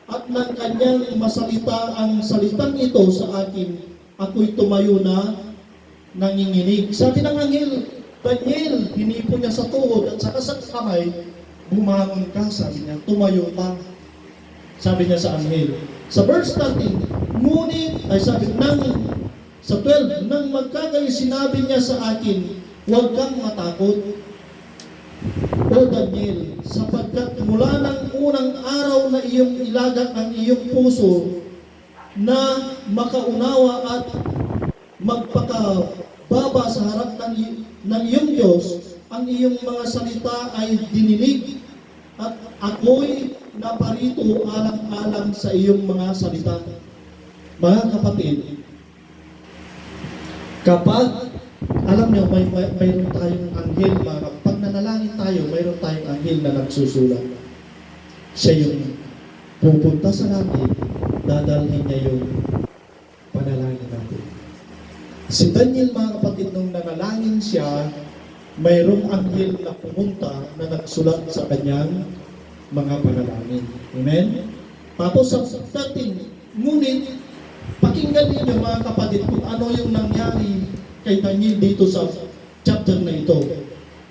At nang kanyang masalita ang salitang ito sa akin, ako'y tumayo na nanginginig. Sabi ng anghel, Daniel, hinipo niya sa tuhod at saka sa kamay, bumangon ka, sabi niya, tumayo ka. Sabi niya sa anghel. Sa verse 13, ngunit, ay sabi, sa 12, nang magkagayon sinabi niya sa akin, huwag kang matakot, O Daniel, sapagkat mula ng unang araw na iyong ilagak ang iyong puso na makaunawa at magpakababa sa harap ng iyong Diyos, ang iyong mga salita ay dininig at ako'y naparito alang-alang sa iyong mga salita. Mga kapatid, kapag alam niyo, mayroon tayong anghel, pag nanalangin tayo, mayroon tayong anghel na nagsusulat. Siya yung pupunta sa langit, dadalhin niya yung panalangin natin. Si Daniel, mga kapatid, nung nanalangin siya, mayroong anghel na pumunta na nagsulat sa kanyang mga panalangin. Amen? Tapos sa 13, ngunit, pakinggan ninyo mga kapatid kung ano yung nangyari kay Daniel dito sa chapter na ito.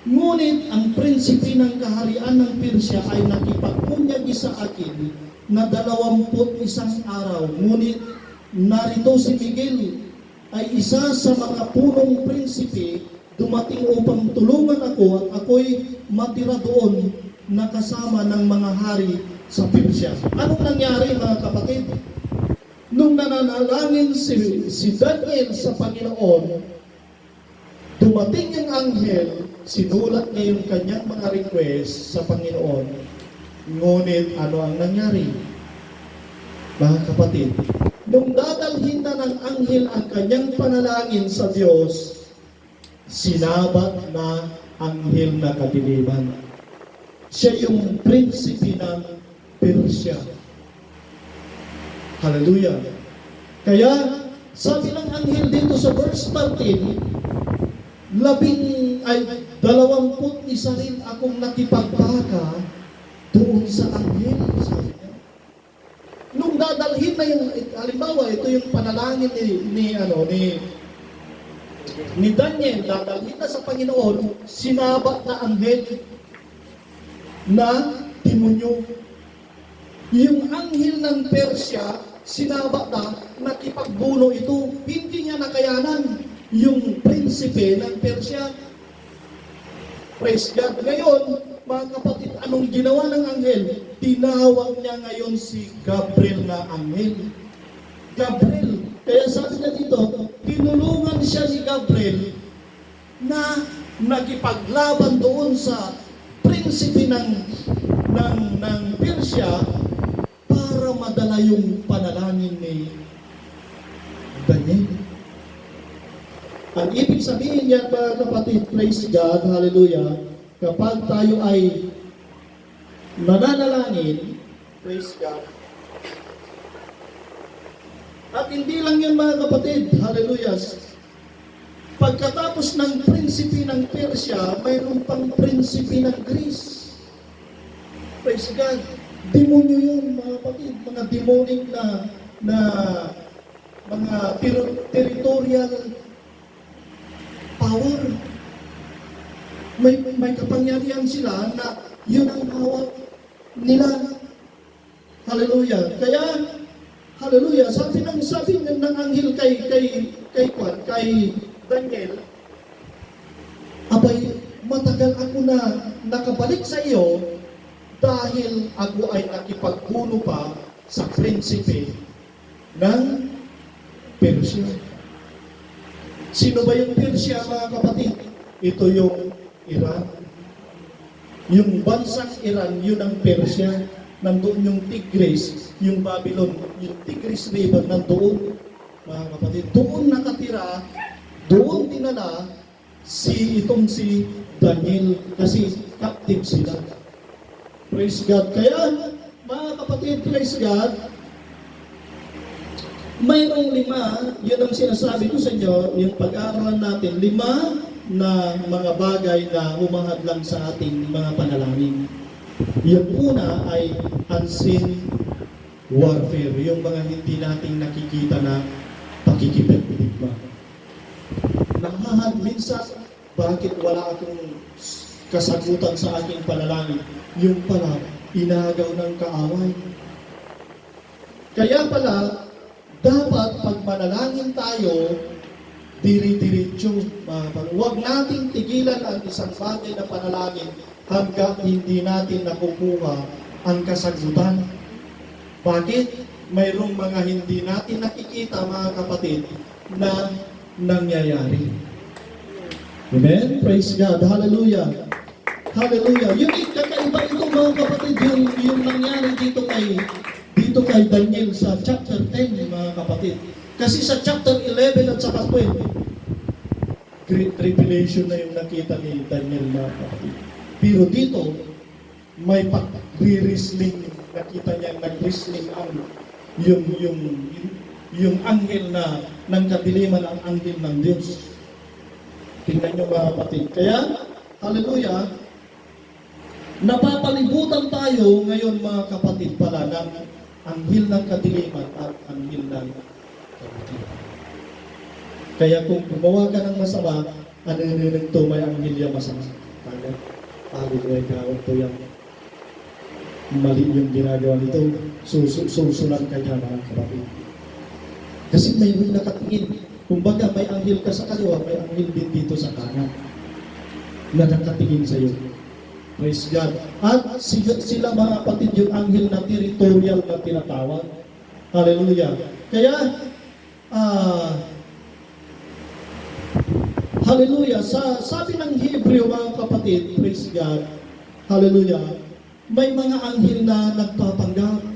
Ngunit ang prinsipe ng kaharian ng Persya ay nakipagpunyagi sa akin na 21 araw. Ngunit narito si Miguel ay isa sa mga punong prinsipe dumating upang tulungan ako at ako'y matira doon na kasama ng mga hari sa Persya. Anong nangyari mga kapatid? Nung nananalangin si Daniel sa Panginoon, dumating yung anghel, sinulat niya yung kanyang mga request sa Panginoon. Ngunit ano ang nangyari? Mga kapatid, nung dadalhin na ng anghel ang kanyang panalangin sa Diyos, sinabat na anghel na kadiliman. Siya yung prinsipe ng Persya. Hallelujah. Kaya, sabi ng anghel dito sa verse 13, 21 rin akong nakipagbaka doon sa anghel. Sabi niya. Nung dadalhin na yung, halimbawa, ito yung panalangin ni Daniel, dadalhin na sa Panginoon, sinabat na anghel na demonyo. Yung anghel ng Persya, sinabat na nakipagbuno ito. Hindi niya nakayanan yung prinsipe ng Persya. Praise God. Ngayon, mga kapatid, anong ginawa ng anghel? Tinawag niya ngayon si Gabriel na anghel. Gabriel, Kaya sabi niya dito, tinulungan siya ni Gabriel na nakipaglaban doon sa prinsipe ng Persia para madala yung panalangin ni Daniel. Ang ibig sabihin niya, mga kapatid, praise God, hallelujah, kapag tayo ay nananalangin, praise God, at hindi lang yun mga kapatid, hallelujah, pagkatapos ng prinsipe ng Persia, mayroon pang prinsipe ng Greece. Praise God. Demonyo yun mga kapatid, mga demonic na mga territorial power. May kapangyarihan sila na yun ang hawak nila. Hallelujah. Kaya hallelujah, sabi ng anghel kay Daniel, abay, matagal ako na nakabalik sa iyo dahil ako ay nakipagpuno pa sa prinsipe ng Persia. Sino ba yung Persia, mga kapatid? Ito yung Iran. Yung bansang Iran, yun ang Persia. Nandoon yung Tigris, yung Babylon, yung Tigris River, nandoon, mga kapatid. Doon nakatira, doon dinala si Daniel kasi captive sila. Praise God. Kaya, mga kapatid, praise God, mayroong 5, yun ang sinasabi ko sa inyo, yung pag-aaralan natin, 5 na mga bagay na humahadlang sa ating mga panalangin. Yung una ay unseen warfare, yung mga hindi nating nakikita na pakikipagdigma. Minsan, bakit wala akong kasagutan sa aking panalangin? Yung pala, inagaw ng kaaway. Kaya pala, dapat pag manalangin tayo, diri-diretso. Huwag nating tigilan ang isang bagay na panalangin hanggat hindi natin nakukuha ang kasagutan. Bakit? Mayroong mga hindi natin nakikita, mga kapatid, na nangyayari. Amen? Praise God. Hallelujah. Hallelujah. Yung kakaiba ito, mga kapatid, yung nangyari dito kay Daniel sa chapter 10, mga kapatid. Kasi sa chapter 11 at saka 12, great revelation na yung nakita ni Daniel, mga kapatid. Pero dito, may pag-re-wrestling, nakita niya nag-wrestling yung anghel na ng kadiliman, ang anghel ng Diyos. Tingnan niyo, mga kapatid. Kaya, hallelujah, napapalibutan tayo ngayon, mga kapatid, pala ng anghel ng kadiliman at anghel ng kabutihan. Kaya kung gumawa ka ng masama, ano to, may anghel yung masama. Pagod na ikaw ito yung mali yung ginagawa nito, susulan ka niya, mga kapatid. Kasi may nakatingin. Kumbaga may anghel ka sa kaliwa, may anghel din dito sa kanan na nakatingin sa iyo. Praise God. At sila, mga kapatid, yung anghel na territorial na tinatawag. Hallelujah. Kaya, hallelujah, sabi ng Hebreo, mga kapatid, praise God, hallelujah, may mga anghel na nagpapanggap.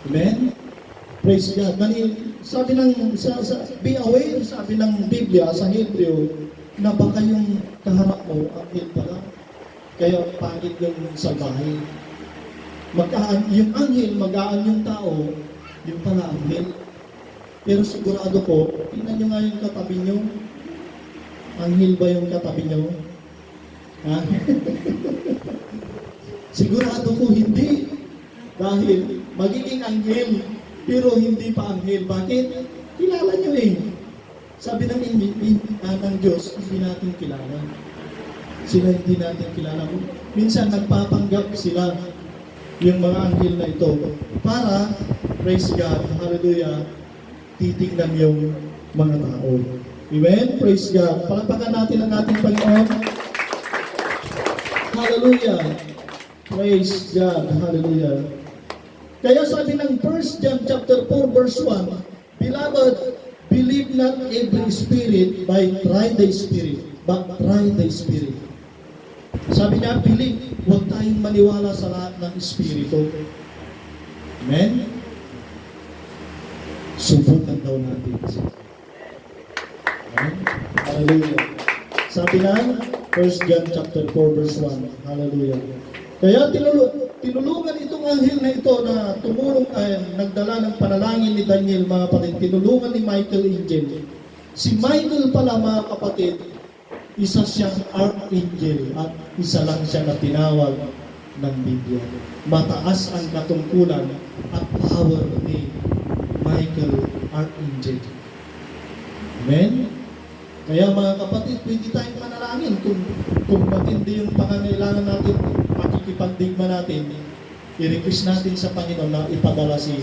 Amen? Praise God. Sabi be aware, sabi ng Biblia sa Hebreo, na baka yung kaharap mo, anghel pala. Kaya pangit yung salbahe. Yung anghel, magaan yung tao, yung pala anghel. Pero sigurado po, tingnan nyo nga yung katabi nyo. Anghel ba yung katabi nyo? Ha? Sigurado ko hindi. Dahil magiging anghel, pero hindi pa anghel. Bakit? Kilala nyo eh. Sabi ng Diyos, hindi natin kilala. Sila hindi natin kilala. Minsan nagpapanggap sila, yung mga anghel na ito, para, praise God, hallelujah, titignan yung mga tao. Amen? Praise God. Palakpakan natin ang ating Panginoon. Hallelujah. Praise God. Hallelujah. Kaya sabi ng 1 John chapter 4 verse 1, Beloved, believe not every spirit, but try the spirit. But try the spirit. Sabi niya, believe, huwag tayong maniwala sa lahat ng espiritu. Amen? Subukan daw natin. Amen? Hallelujah. Sabi na, 1 John chapter 4 verse 1. Hallelujah. Kaya tinulungan itong anghel na ito na tumulong nagdala ng panalangin ni Daniel, mga kapatid. Tinulungan ni Michael Angel. Si Michael pala, mga kapatid, isa siyang archangel at isa lang siya na tinawag ng Biblia. Mataas ang katungkulan at power ni Michael Archangel. Amen? Kaya mga kapatid, pwede tayong manalangin kung matindi yung pangangailangan natin, makikipagdigma natin, i-request natin sa Panginoon na ipadala si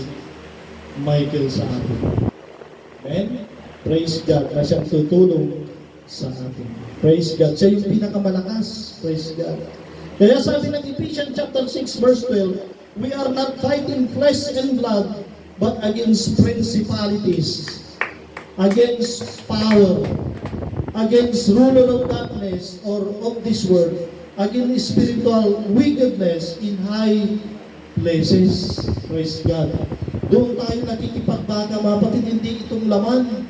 Michael sa atin. Amen? Praise God na siyang tutulong sa atin. Praise God. Siya yung pinakamalakas. Praise God. Kaya sabi ng Ephesians chapter 6 verse 12, we are not fighting flesh and blood, but against principalities, against power, against ruler of darkness or of this world, against spiritual wickedness in high places. Praise God. Doon tayo nakikipagbaga, mga kapatid, hindi itong laman.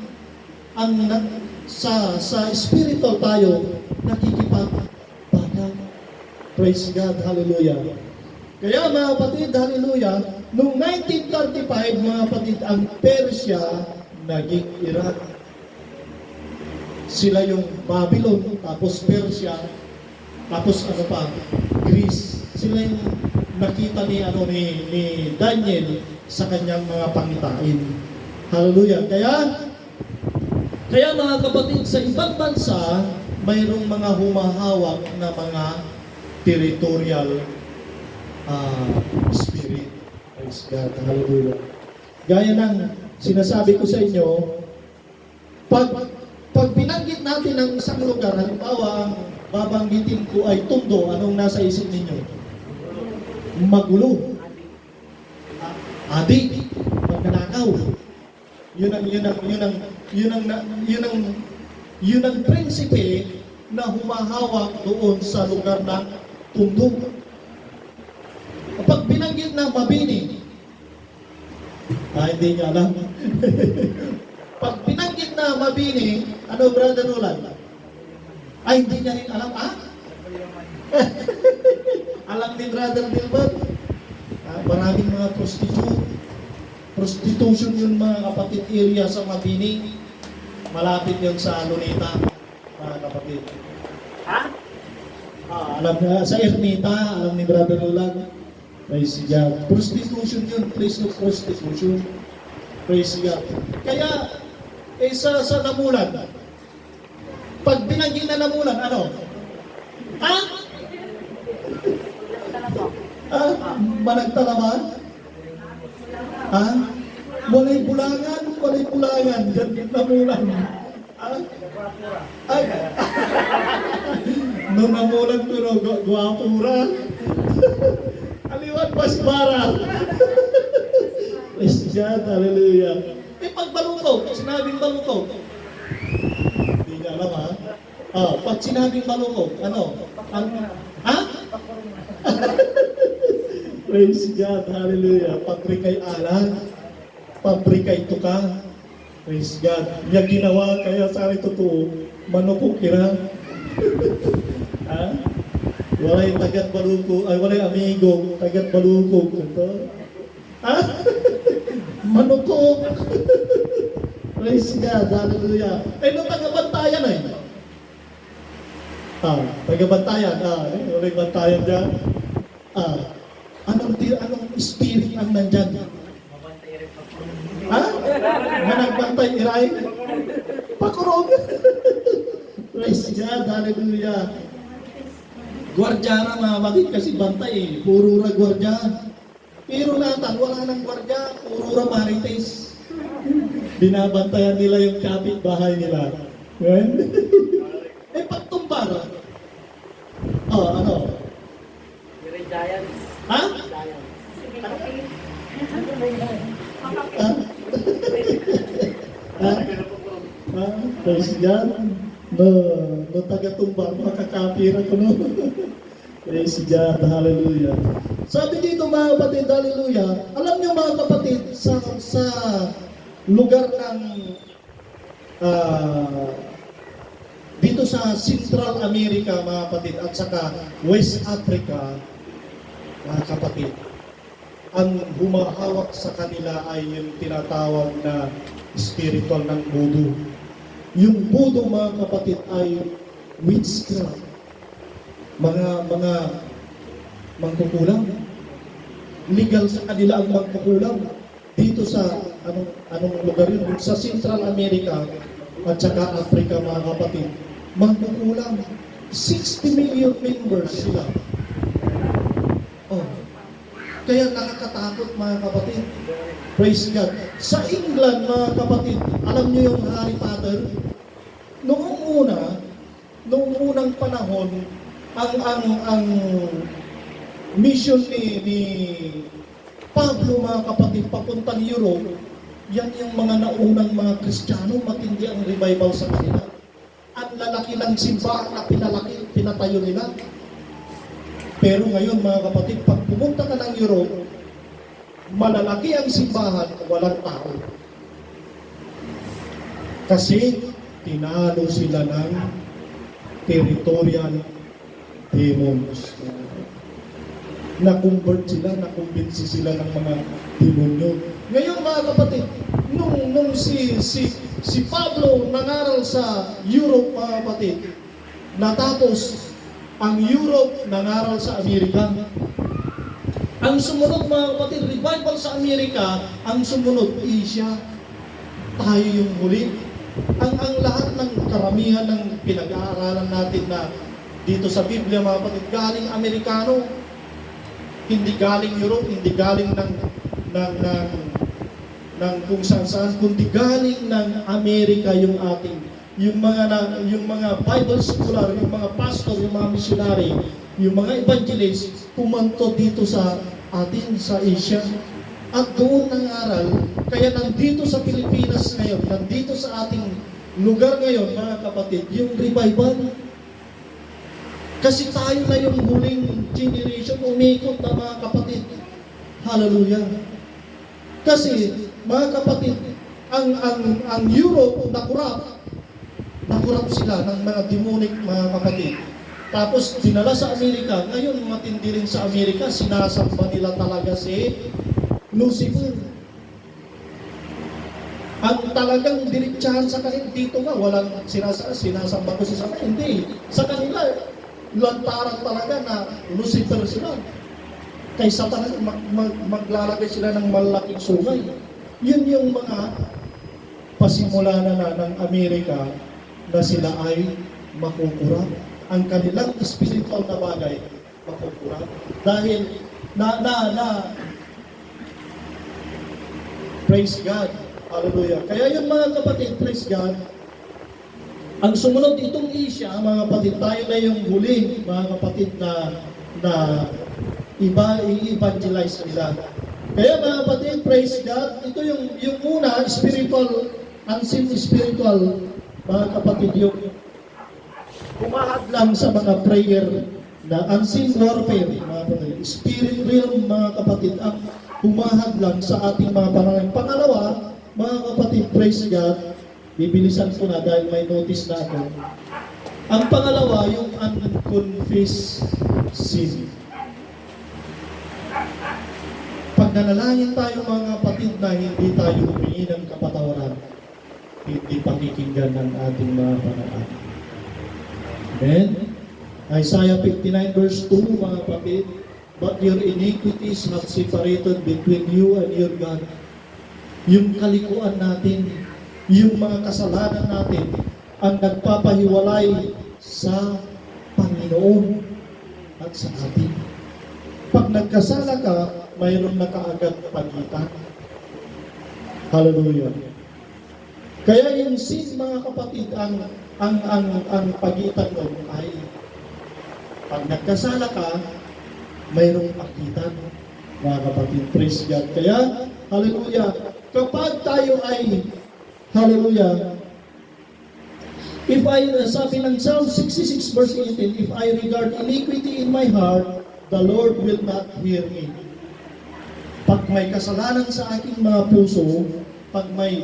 Sa spiritual tayo nakikipagbaga. Praise God. Hallelujah. Kaya mga kapatid, hallelujah, noong 1935, mga kapatid, ang Persia naging Iraq. Sila yung Babylon, tapos Persia, tapos ano pa, Greece. Sila yung nakita ni Daniel sa kanyang mga pangitain. Hallelujah. Kaya mga kapatid, sa ibang bansa, mayroong mga humahawak na mga territorial spirit. Praise God. Hallelujah. Gaya ng sinasabi ko sa inyo, pag binanggit natin ang isang lugar, halimbawa, ang babanggitin ko ay Tondo, anong nasa isip ninyo? Magulo. Adik. Magnanakaw. Yun ang prinsipe na humahawak doon sa lugar ng Tondo. Kapag binanggit na Mabini, hindi niya alam. Pag binanggit na Mabini, ano, Brother Roland? Hindi niya rin alam, alam ni Brother Dilbert? Maraming mga prostitution yun, mga kapatid, area sa Mabini. Malapit yun sa Luneta, mga kapatid. Alam na, sa Ernita, alam ni Brother Roland? Praise God. Prostitution yun, place of prostitution. Praise God. Kaya, sa Namulan, pag binanggit na Namulan, ano? Managtalaman? Walay bulangan. Ganyan Namulan. Nung Namulan ko, guwapura. Aliwan Basbara. Praise God, hallelujah. Pag Balukog, sinabing Balukog. Hindi niya alam, pag sinabing Balukog, ano? Praise God, hallelujah. Pabrikay alag, pabrikay tuka. Praise God. Niya ginawa, kaya sa totoo, manukok kira. Walay tagat Balukog, walay amigo, tagat Balukog. Ito. Manukok. Praise God, hallelujah. No taga-bantayan taga-bantayan, walay bantayan dyan. Anong spirit ang nandyan? Managbantay iray? Pakurong. Praise God, hallelujah. Gwardyara, mga kapatid, kasi bantay puro ra gwardya. Pero natin, wala nang gwardya, puro ra marites. Binabantayan nila yung kapitbahay nila. Pagtumbar. Ano? Giants. Praise God. No taga-tumba, makakapira ko, no? Praise God, hallelujah. Sabi dito mga kapatid, hallelujah, alam niyo mga kapatid, sa lugar ng dito sa Central America mga kapatid at saka West Africa mga kapatid, ang humahawak sa kanila ay yung tinatawag na spiritual ng voodoo. Yung voodoo mga kapatid ay witchcraft. Mga mangkukulam. Legal sa kanila ang mangkukulam. Dito sa anong lugar yun? Sa Central America at saka Africa mga kapatid. Mangkukulam. 60 million members sila. Oh. Kaya nakakatakot mga kapatid. Praise God. Sa England mga kapatid, alam niyo yung Harry Potter? Noong unang panahon, ang mission ni Pablo mga kapatid papuntang Europe, yan yung mga naunang mga Kristiyano, matindi ang revival sa kanila. Ang lalaki ng simbahan na pinatayo nila. Pero ngayon mga kapatid, pag pumunta ka ng Europe, malalaki ang simbahan, walang tao. Kasi tinalo sila ng territorial demons. Na-convert sila, na-convince sila ng mga demonyo. Ngayon mga kapatid, nung si Pablo nangaral sa Europe mga kapatid, natapos ang Europe nangaral sa Amerika. Ang sumunod mga kapatid, revival sa Amerika, ang sumunod Asia. Tayo yung huli. Ang lahat ng karamihan ng pinag-aaralan natin na dito sa Biblia mga kapatid, galing Amerikano. Hindi galing Europe, hindi galing ng kung saan, kundi galing ng Amerika yung ating yung mga Bible scholar, yung mga pastor, yung mga missionary, yung mga evangelist, pumunto dito sa atin, sa Asia. At doon nangaral, kaya nandito sa Pilipinas ngayon, nandito sa ating lugar ngayon, mga kapatid, yung revival. Kasi tayo na yung huling generation, umikot na mga kapatid. Hallelujah. Kasi, mga kapatid, ang Europe, nakurap sila ng mga demonic mga kapatid. Tapos dinala sa Amerika. Ngayon matindi rin sa Amerika, sinasamba nila talaga si Lucifer. Ang talagang diretsahan sa kanila dito nga, walang sinasamba ko sa kanila. Hindi. Sa kanila, lantaran talaga na Lucifer sila. Kaysa talaga maglalagay sila ng malaking sungay. Yun yung mga pasimula na ng Amerika na sila ay makukurap. Ang kanilang spiritual na bagay, makukurap. Dahil praise God. Hallelujah. Kaya yung mga kapatid, praise God, ang sumunod itong Asia, mga kapatid, tayo na yung huli, mga kapatid, na i-evangelize nila. Kaya mga kapatid, praise God, ito yung una, spiritual, unseen spiritual, mga kapatid, yung humahad lang sa mga prayer na unseen warfare, mga kapatid. Spirit realm, mga kapatid, ang humahad lang sa ating mga pananalig. Pangalawa, mga kapatid, praise God, bibilisan ko na dahil may notice na ako. Ang pangalawa, yung unconfessed sin. Pag nanalangin tayo mga kapatid na hindi tayo humingi ng kapatawaran, hindi pakikinggan ng ating mga panalangin. Amen? Isaiah 59 verse 2, mga kapatid, but your iniquities have separated between you and your God. Yung kalikuan natin, yung mga kasalanan natin, ang nagpapahiwalay sa Panginoon at sa atin. Pag nagkasala ka, mayroon na kaagad pagitan. Hallelujah. Kaya yung sin, mga kapatid, ang pagitan doon ay pag nagkasala ka, mayroong pagitan, mga kapatid. Praise God. Kaya, hallelujah, kapag tayo ay, hallelujah, If sabi ng Psalm 66 verse 18, if I regard iniquity in my heart, the Lord will not hear me. Pag may kasalanan sa aking mga puso, pag may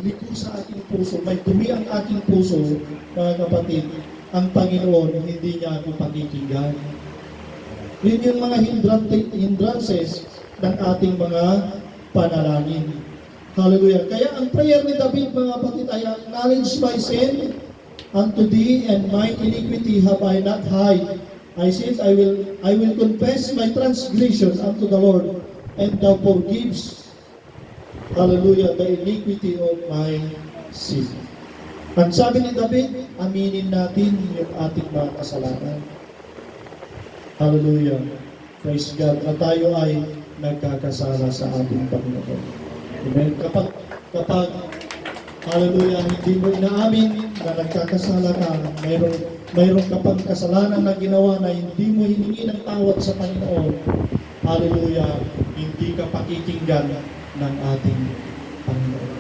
liko sa aking puso, may dumi ang aking puso, mga kapatid, ang Panginoon hindi niya ako pakikinggan. Yun yung mga hindrances ng ating mga panalangin. Hallelujah. Kaya ang prayer ni David, mga kapatid, ay acknowledge my sin unto thee, and my iniquity have I not hide. I said, I will confess my transgression unto the Lord, and thou forgives, hallelujah, the iniquity of my sin. Ang sabi ni David, aminin natin yung ating mga kasalanan. Hallelujah. Praise God. Na tayo ay nagkakasala sa ating Panginoon. Amen. Kapag hallelujah, hindi mo inaamin na nagkakasala ka, mayroon ka pang kasalanan na ginawa na hindi mo hiningi ng tawad sa Panginoon, hallelujah, hindi ka pakikinggan ng ating Panginoon.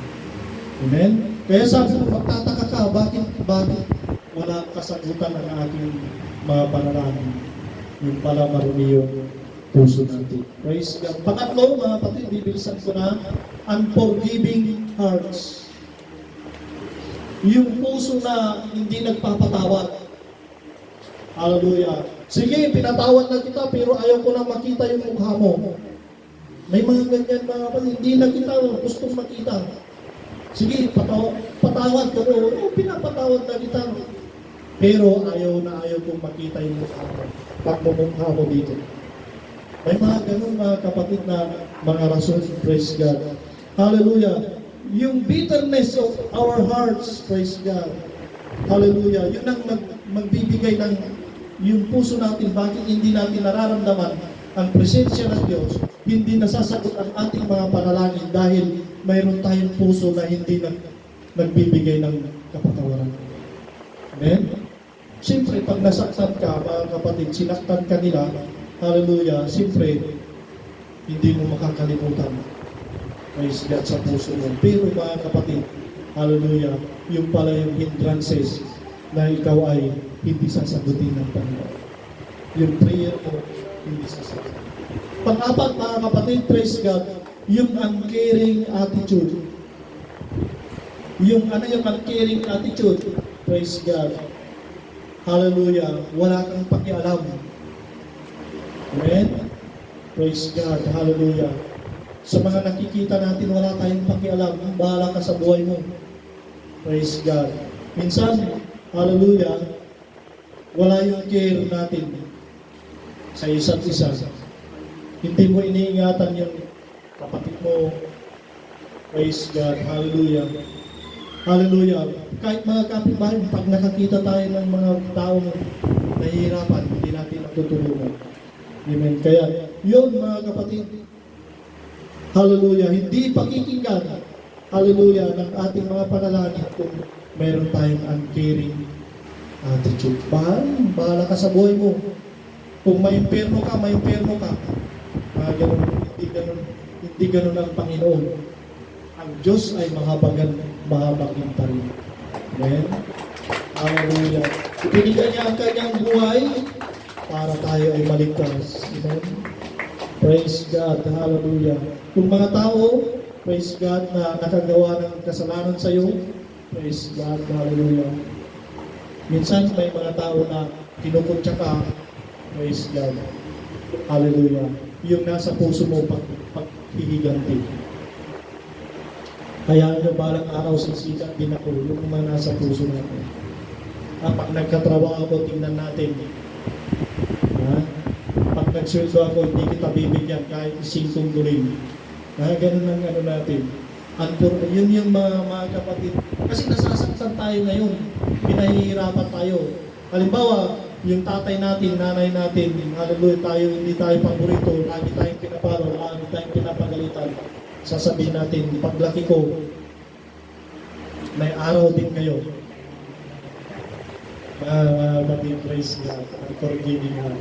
Amen? Kaya sabi mo, magtataka ka, bakit wala kasagutan ang ating mga panalangin? Yung pala marumi yung puso natin. Praise God. Pangatlo, mga kapatid, bibilisan ko na, unforgiving hearts. Yung puso na hindi nagpapatawad. Hallelujah. Sige, pinatawad na kita, pero ayaw ko na makita yung mukha mo. May mga ganyan, mga kapatid, hindi na kita gustong makita. Sige, patawad ko. Pinapatawad na kita. Pero ayaw kong makita yung mukha mo. Pagmumukha mo dito. May mga ganun, mga kapatid, na mga rason. Praise God. Hallelujah. Yung bitterness of our hearts, praise God. Hallelujah. Yun ang magbibigay ng yung puso natin, bakit hindi natin nararamdaman ang presensya ng Diyos, hindi nasasagot ang ating mga panalangin dahil mayroon tayong puso na hindi nagbibigay ng kapatawaran. Amen? Siyempre, pag nasaktan ka, mga kapatid, sinaktan ka nila, hallelujah, siyempre, hindi mo makakalimutan. Praise God sa puso mo. Pero mga kapatid, hallelujah, yung pala yung hindrances na ikaw ay hindi sasagutin ng Panginoon. Yung prayer mo, hindi sasagutin. Pang-apat, mga kapatid, praise God, yung uncaring attitude. Yung uncaring attitude, praise God. Hallelujah, wala kang pakialam. Amen? Praise God, hallelujah. Sa mga nakikita natin, wala tayong pakialam. Bahala ka sa buhay mo. Praise God. Minsan, hallelujah, wala yung care natin sa isa't isa. Hindi mo iniingatan yung kapatid mo. Praise God. Hallelujah. Hallelujah. Kahit mga kapitbahay, pag nakakita tayo ng mga taong nahihirapan, hindi natin natutulungan. Amen. Kaya, yun mga kapatid, hallelujah, hindi pakikinggan, hallelujah, ng ating mga panalangin kung mayroon tayong uncaring attitude. Bahala ka sa buhay mo. Kung may impyerno ka, may impyerno ka. Hindi ganun ang Panginoon. Ang Diyos ay mahabagin pa rin. Amen? Hallelujah. Ibinigay niya ang kanyang buhay para tayo ay maligtas. Amen? Praise God. Hallelujah. Kung mga tao, praise God, na nakagawa ng kasalanan sa iyo, praise God. Hallelujah. Minsan may mga tao na kinukutya ka, praise God. Hallelujah. Yung nasa puso mo paghihiganti. Kaya nyo balang araw sisikat din ako, yung mga nasa puso natin. Pag nagkatrabaho ako, tingnan natin. Pag nagsweldo ako, hindi kita bibigyan kahit 5 guling. Ganun ang natin. Yun yung mga kapatid. Kasi nasasaktan tayo ngayon. Pinahihirapan tayo. Halimbawa, yung tatay natin, nanay natin, hallelujah, hindi tayo paborito, lagi tayong pinapalo, lagi tayong pinapagalitan. Sasabihin natin, paglaki ko, may araw din ngayon. Kapatid, praise God. Forgiving God.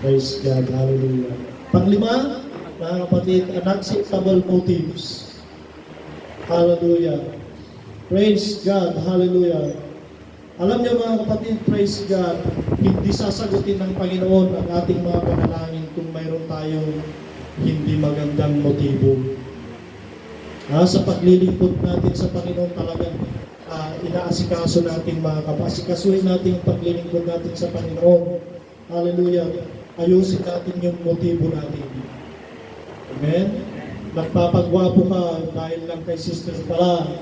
Praise God. Hallelujah. Panglima, mga kapatid, unacceptable motives. Hallelujah. Praise God. Hallelujah. Alam niyo mga kapatid, praise God, hindi sasagutin ng Panginoon ang ating mga panalangin kung mayroon tayong hindi magandang motibo. Sa paglilingkod natin sa Panginoon talagang inaasikaso natin mga kapasikasuhin natin yung paglilingkod natin sa Panginoon. Hallelujah. Ayusin natin yung motibo natin. Amen? Nagpapagwapo ka dahil lang kay sister pala.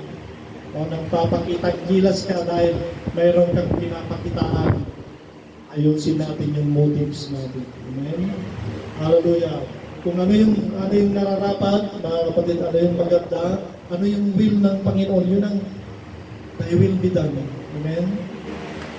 O nagpapakitang gilas ka dahil mayroon kang pinapakitaan. Ayusin natin yung motives natin. Amen? Hallelujah. Kung ano yung nararapat, mga kapatid, ano yung maganda, ano yung will ng Panginoon, yun ang thy will be done. Amen?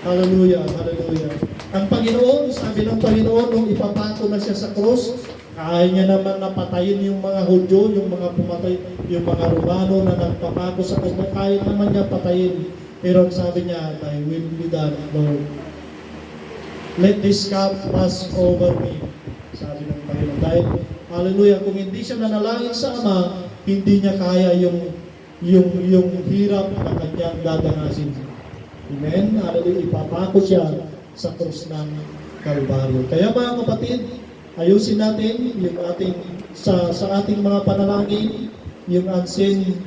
Hallelujah, hallelujah. Ang Panginoon, sabi ng Panginoon, nung ipapako na siya sa cross, kaya niya naman napatayin yung mga Hudyo, yung mga pumatay, yung mga Romano na nagpapako sa kanya, kaya naman niya patayin. Pero sabi niya, thy will be done, Lord. Let this cup pass over me. Sabi ng Panginoon. Dahil, hallelujah, kung hindi siya nanalangin sa Ama, hindi niya kaya yung hirap na kanyang dadanasin. Amen? Hallelujah, ipapako siya sa krus ng Kalbaryo. Kaya mga kapatid, ayusin natin yung ating sa ating mga panalangin, yung unseen,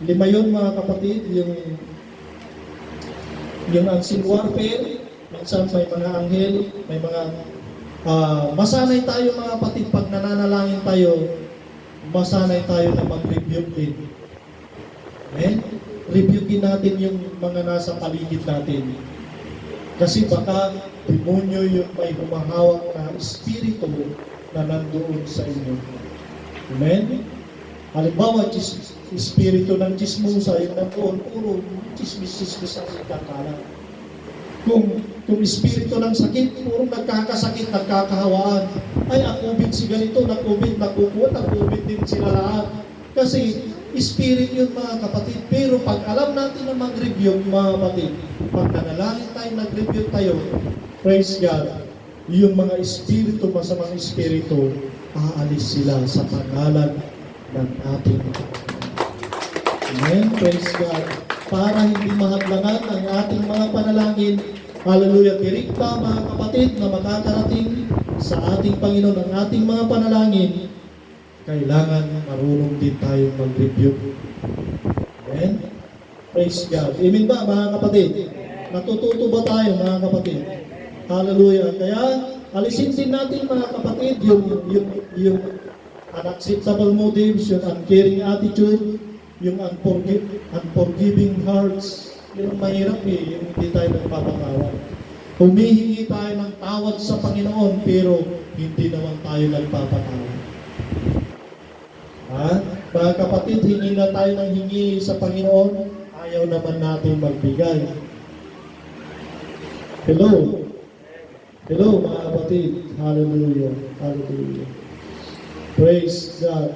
5 yun mga kapatid, yung unseen warfare. Minsan may mga anghel, may mga masanay tayo mga kapatid, pag nananalangin tayo, masanay tayo na mag-rebuke din. Amen? Rebuke natin yung mga nasa paligid natin. Kasi baka demonyo yung may humahawak na espiritu na nandoon sa inyo. Amen? Halimbawa, espiritu ng chismosa, yung nandoon, puro chismis-chismis ang ikakala. Kung espiritu ng sakit, puro nagkakasakit, nagkakahawaan. Ay, akubit si ganito, nakubit, nakukuha, nakubit din sila lahat. Kasi, spirit yun mga kapatid. Pero pag alam natin na mag-review mga kapatid, pag nanalangin tayo, nag-review tayo, praise God, yung mga espiritu, masamang espiritu, aalis sila sa pangalan ng ating Amen. Praise God. Para hindi mahadlangan ang ating mga panalangin, hallelujah, direkta mga kapatid na makakarating sa ating Panginoon ang ating mga panalangin, kailangan marunong din tayo mag-review. Amen? Praise God. Amen ba mga kapatid? Natututo ba tayo mga kapatid? Hallelujah. Kaya alisin din natin mga kapatid yung unacceptable motives, yung uncaring attitude, yung unforgiving hearts. Yung mahirap yung hindi tayo nagpapatawad. Humihingi tayo ng tawad sa Panginoon pero hindi naman tayo nagpapatawad. Mga kapatid, hingi na tayo ng hingi sa Panginoon, ayaw naman natin magbigay. Hello? Hello mga kapatid. Hallelujah. Hallelujah. Praise God.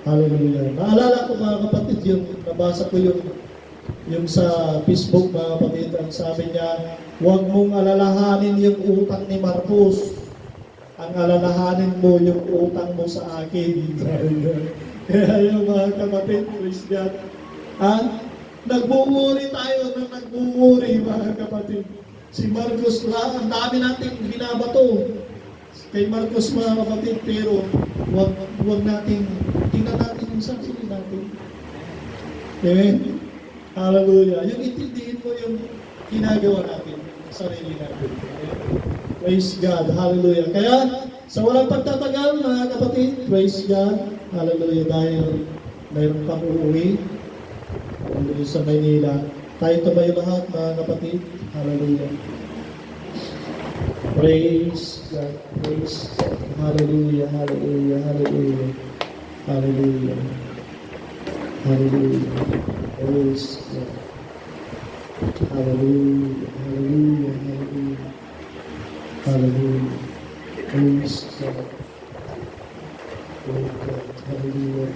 Hallelujah. Naalala ko mga kapatid, yung nabasa ko yung sa Facebook mga kapatid, ang sabi niya, huwag mong alalahanin yung utang ni Marcos. Ang alalahanin mo yung utang mo sa akin. Kaya yung mga kapatid, praise God. Nagmumuri tayo ng nagmumuri mga kapatid. Si Marcos lang, ang dami natin binabato kay Marcos mga kapatid, pero huwag natin, tingnan natin yung sarili natin. Amen? Hallelujah. Yung intindihin mo yung ginagawa natin sa sarili natin. Praise God. Hallelujah. Kaya, sa walang pagtatagal, mga kapatid, praise God. Hallelujah. Dahil mayroon pang uuwi sa Maynila. Tayo tumayo lahat, mga kapatid. Hallelujah. Praise God. Praise God. Hallelujah. Hallelujah. Hallelujah. Hallelujah. Hallelujah. Praise God. Hallelujah. Hallelujah. Hallelujah. Hallelujah. Praise God. Praise God. Hallelujah.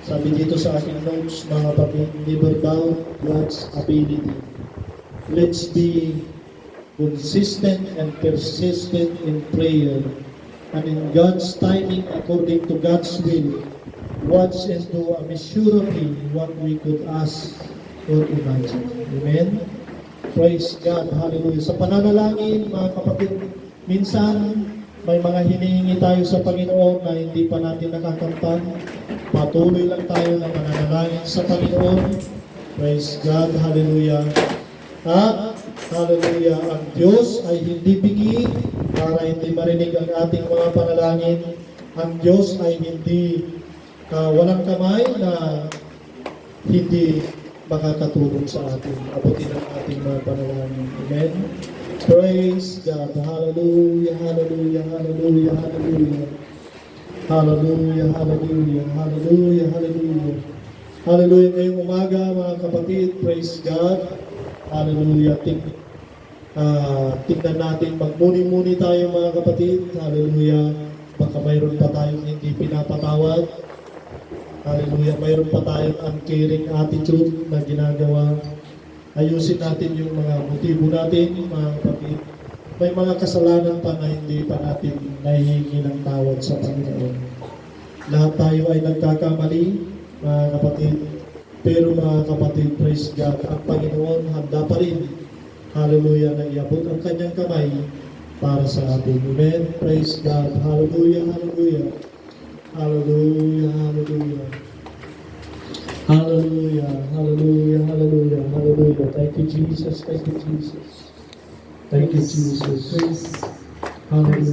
Sabi dito sa aking notes, mga kapatid, never doubt God's ability. Let's be consistent and persistent in prayer. And in God's timing, according to God's will, watch and do immeasurably what we could ask or imagine. Amen? Praise God. Hallelujah. Sa pananalangin, mga kapatid, minsan may mga hinihingi tayo sa Panginoon na hindi pa natin nakakamtan. Patuloy lang tayo na mananalangin sa Panginoon. Praise God. Hallelujah. At, hallelujah, ang Diyos ay hindi bingi para hindi marinig ang ating mga panalangin. Ang Diyos ay hindi walang kamay na hindi makakatulong sa atin. Abutin ang ating mga panalangin. Amen? Praise God. Hallelujah, hallelujah, hallelujah, hallelujah. Hallelujah, hallelujah, hallelujah, hallelujah. Hallelujah. Ngayong umaga, mga kapatid, praise God. Hallelujah. Tingnan natin, magmuni-muni tayo mga kapatid. Hallelujah. Baka mayroon pa tayong hindi pinapatawad. Hallelujah. Mayroon pa tayong uncaring attitude na ginagawa. Ayusin natin yung mga motibo natin, mga kapatid. May mga kasalanan pa na hindi pa natin nahihingi ng tawad sa Panginoon. Lahat tayo ay nagkakamali, mga kapatid. Pero mga kapatid, praise God, ang Panginoon handa pa rin, hallelujah, na iabot ang kanyang kamay para sa atin. Amen. Praise God. Hallelujah, hallelujah. Hallelujah, hallelujah. Hallelujah, hallelujah, hallelujah, hallelujah. Thank you, Jesus. Thank you, Jesus. Thank you, Jesus. Hallelujah.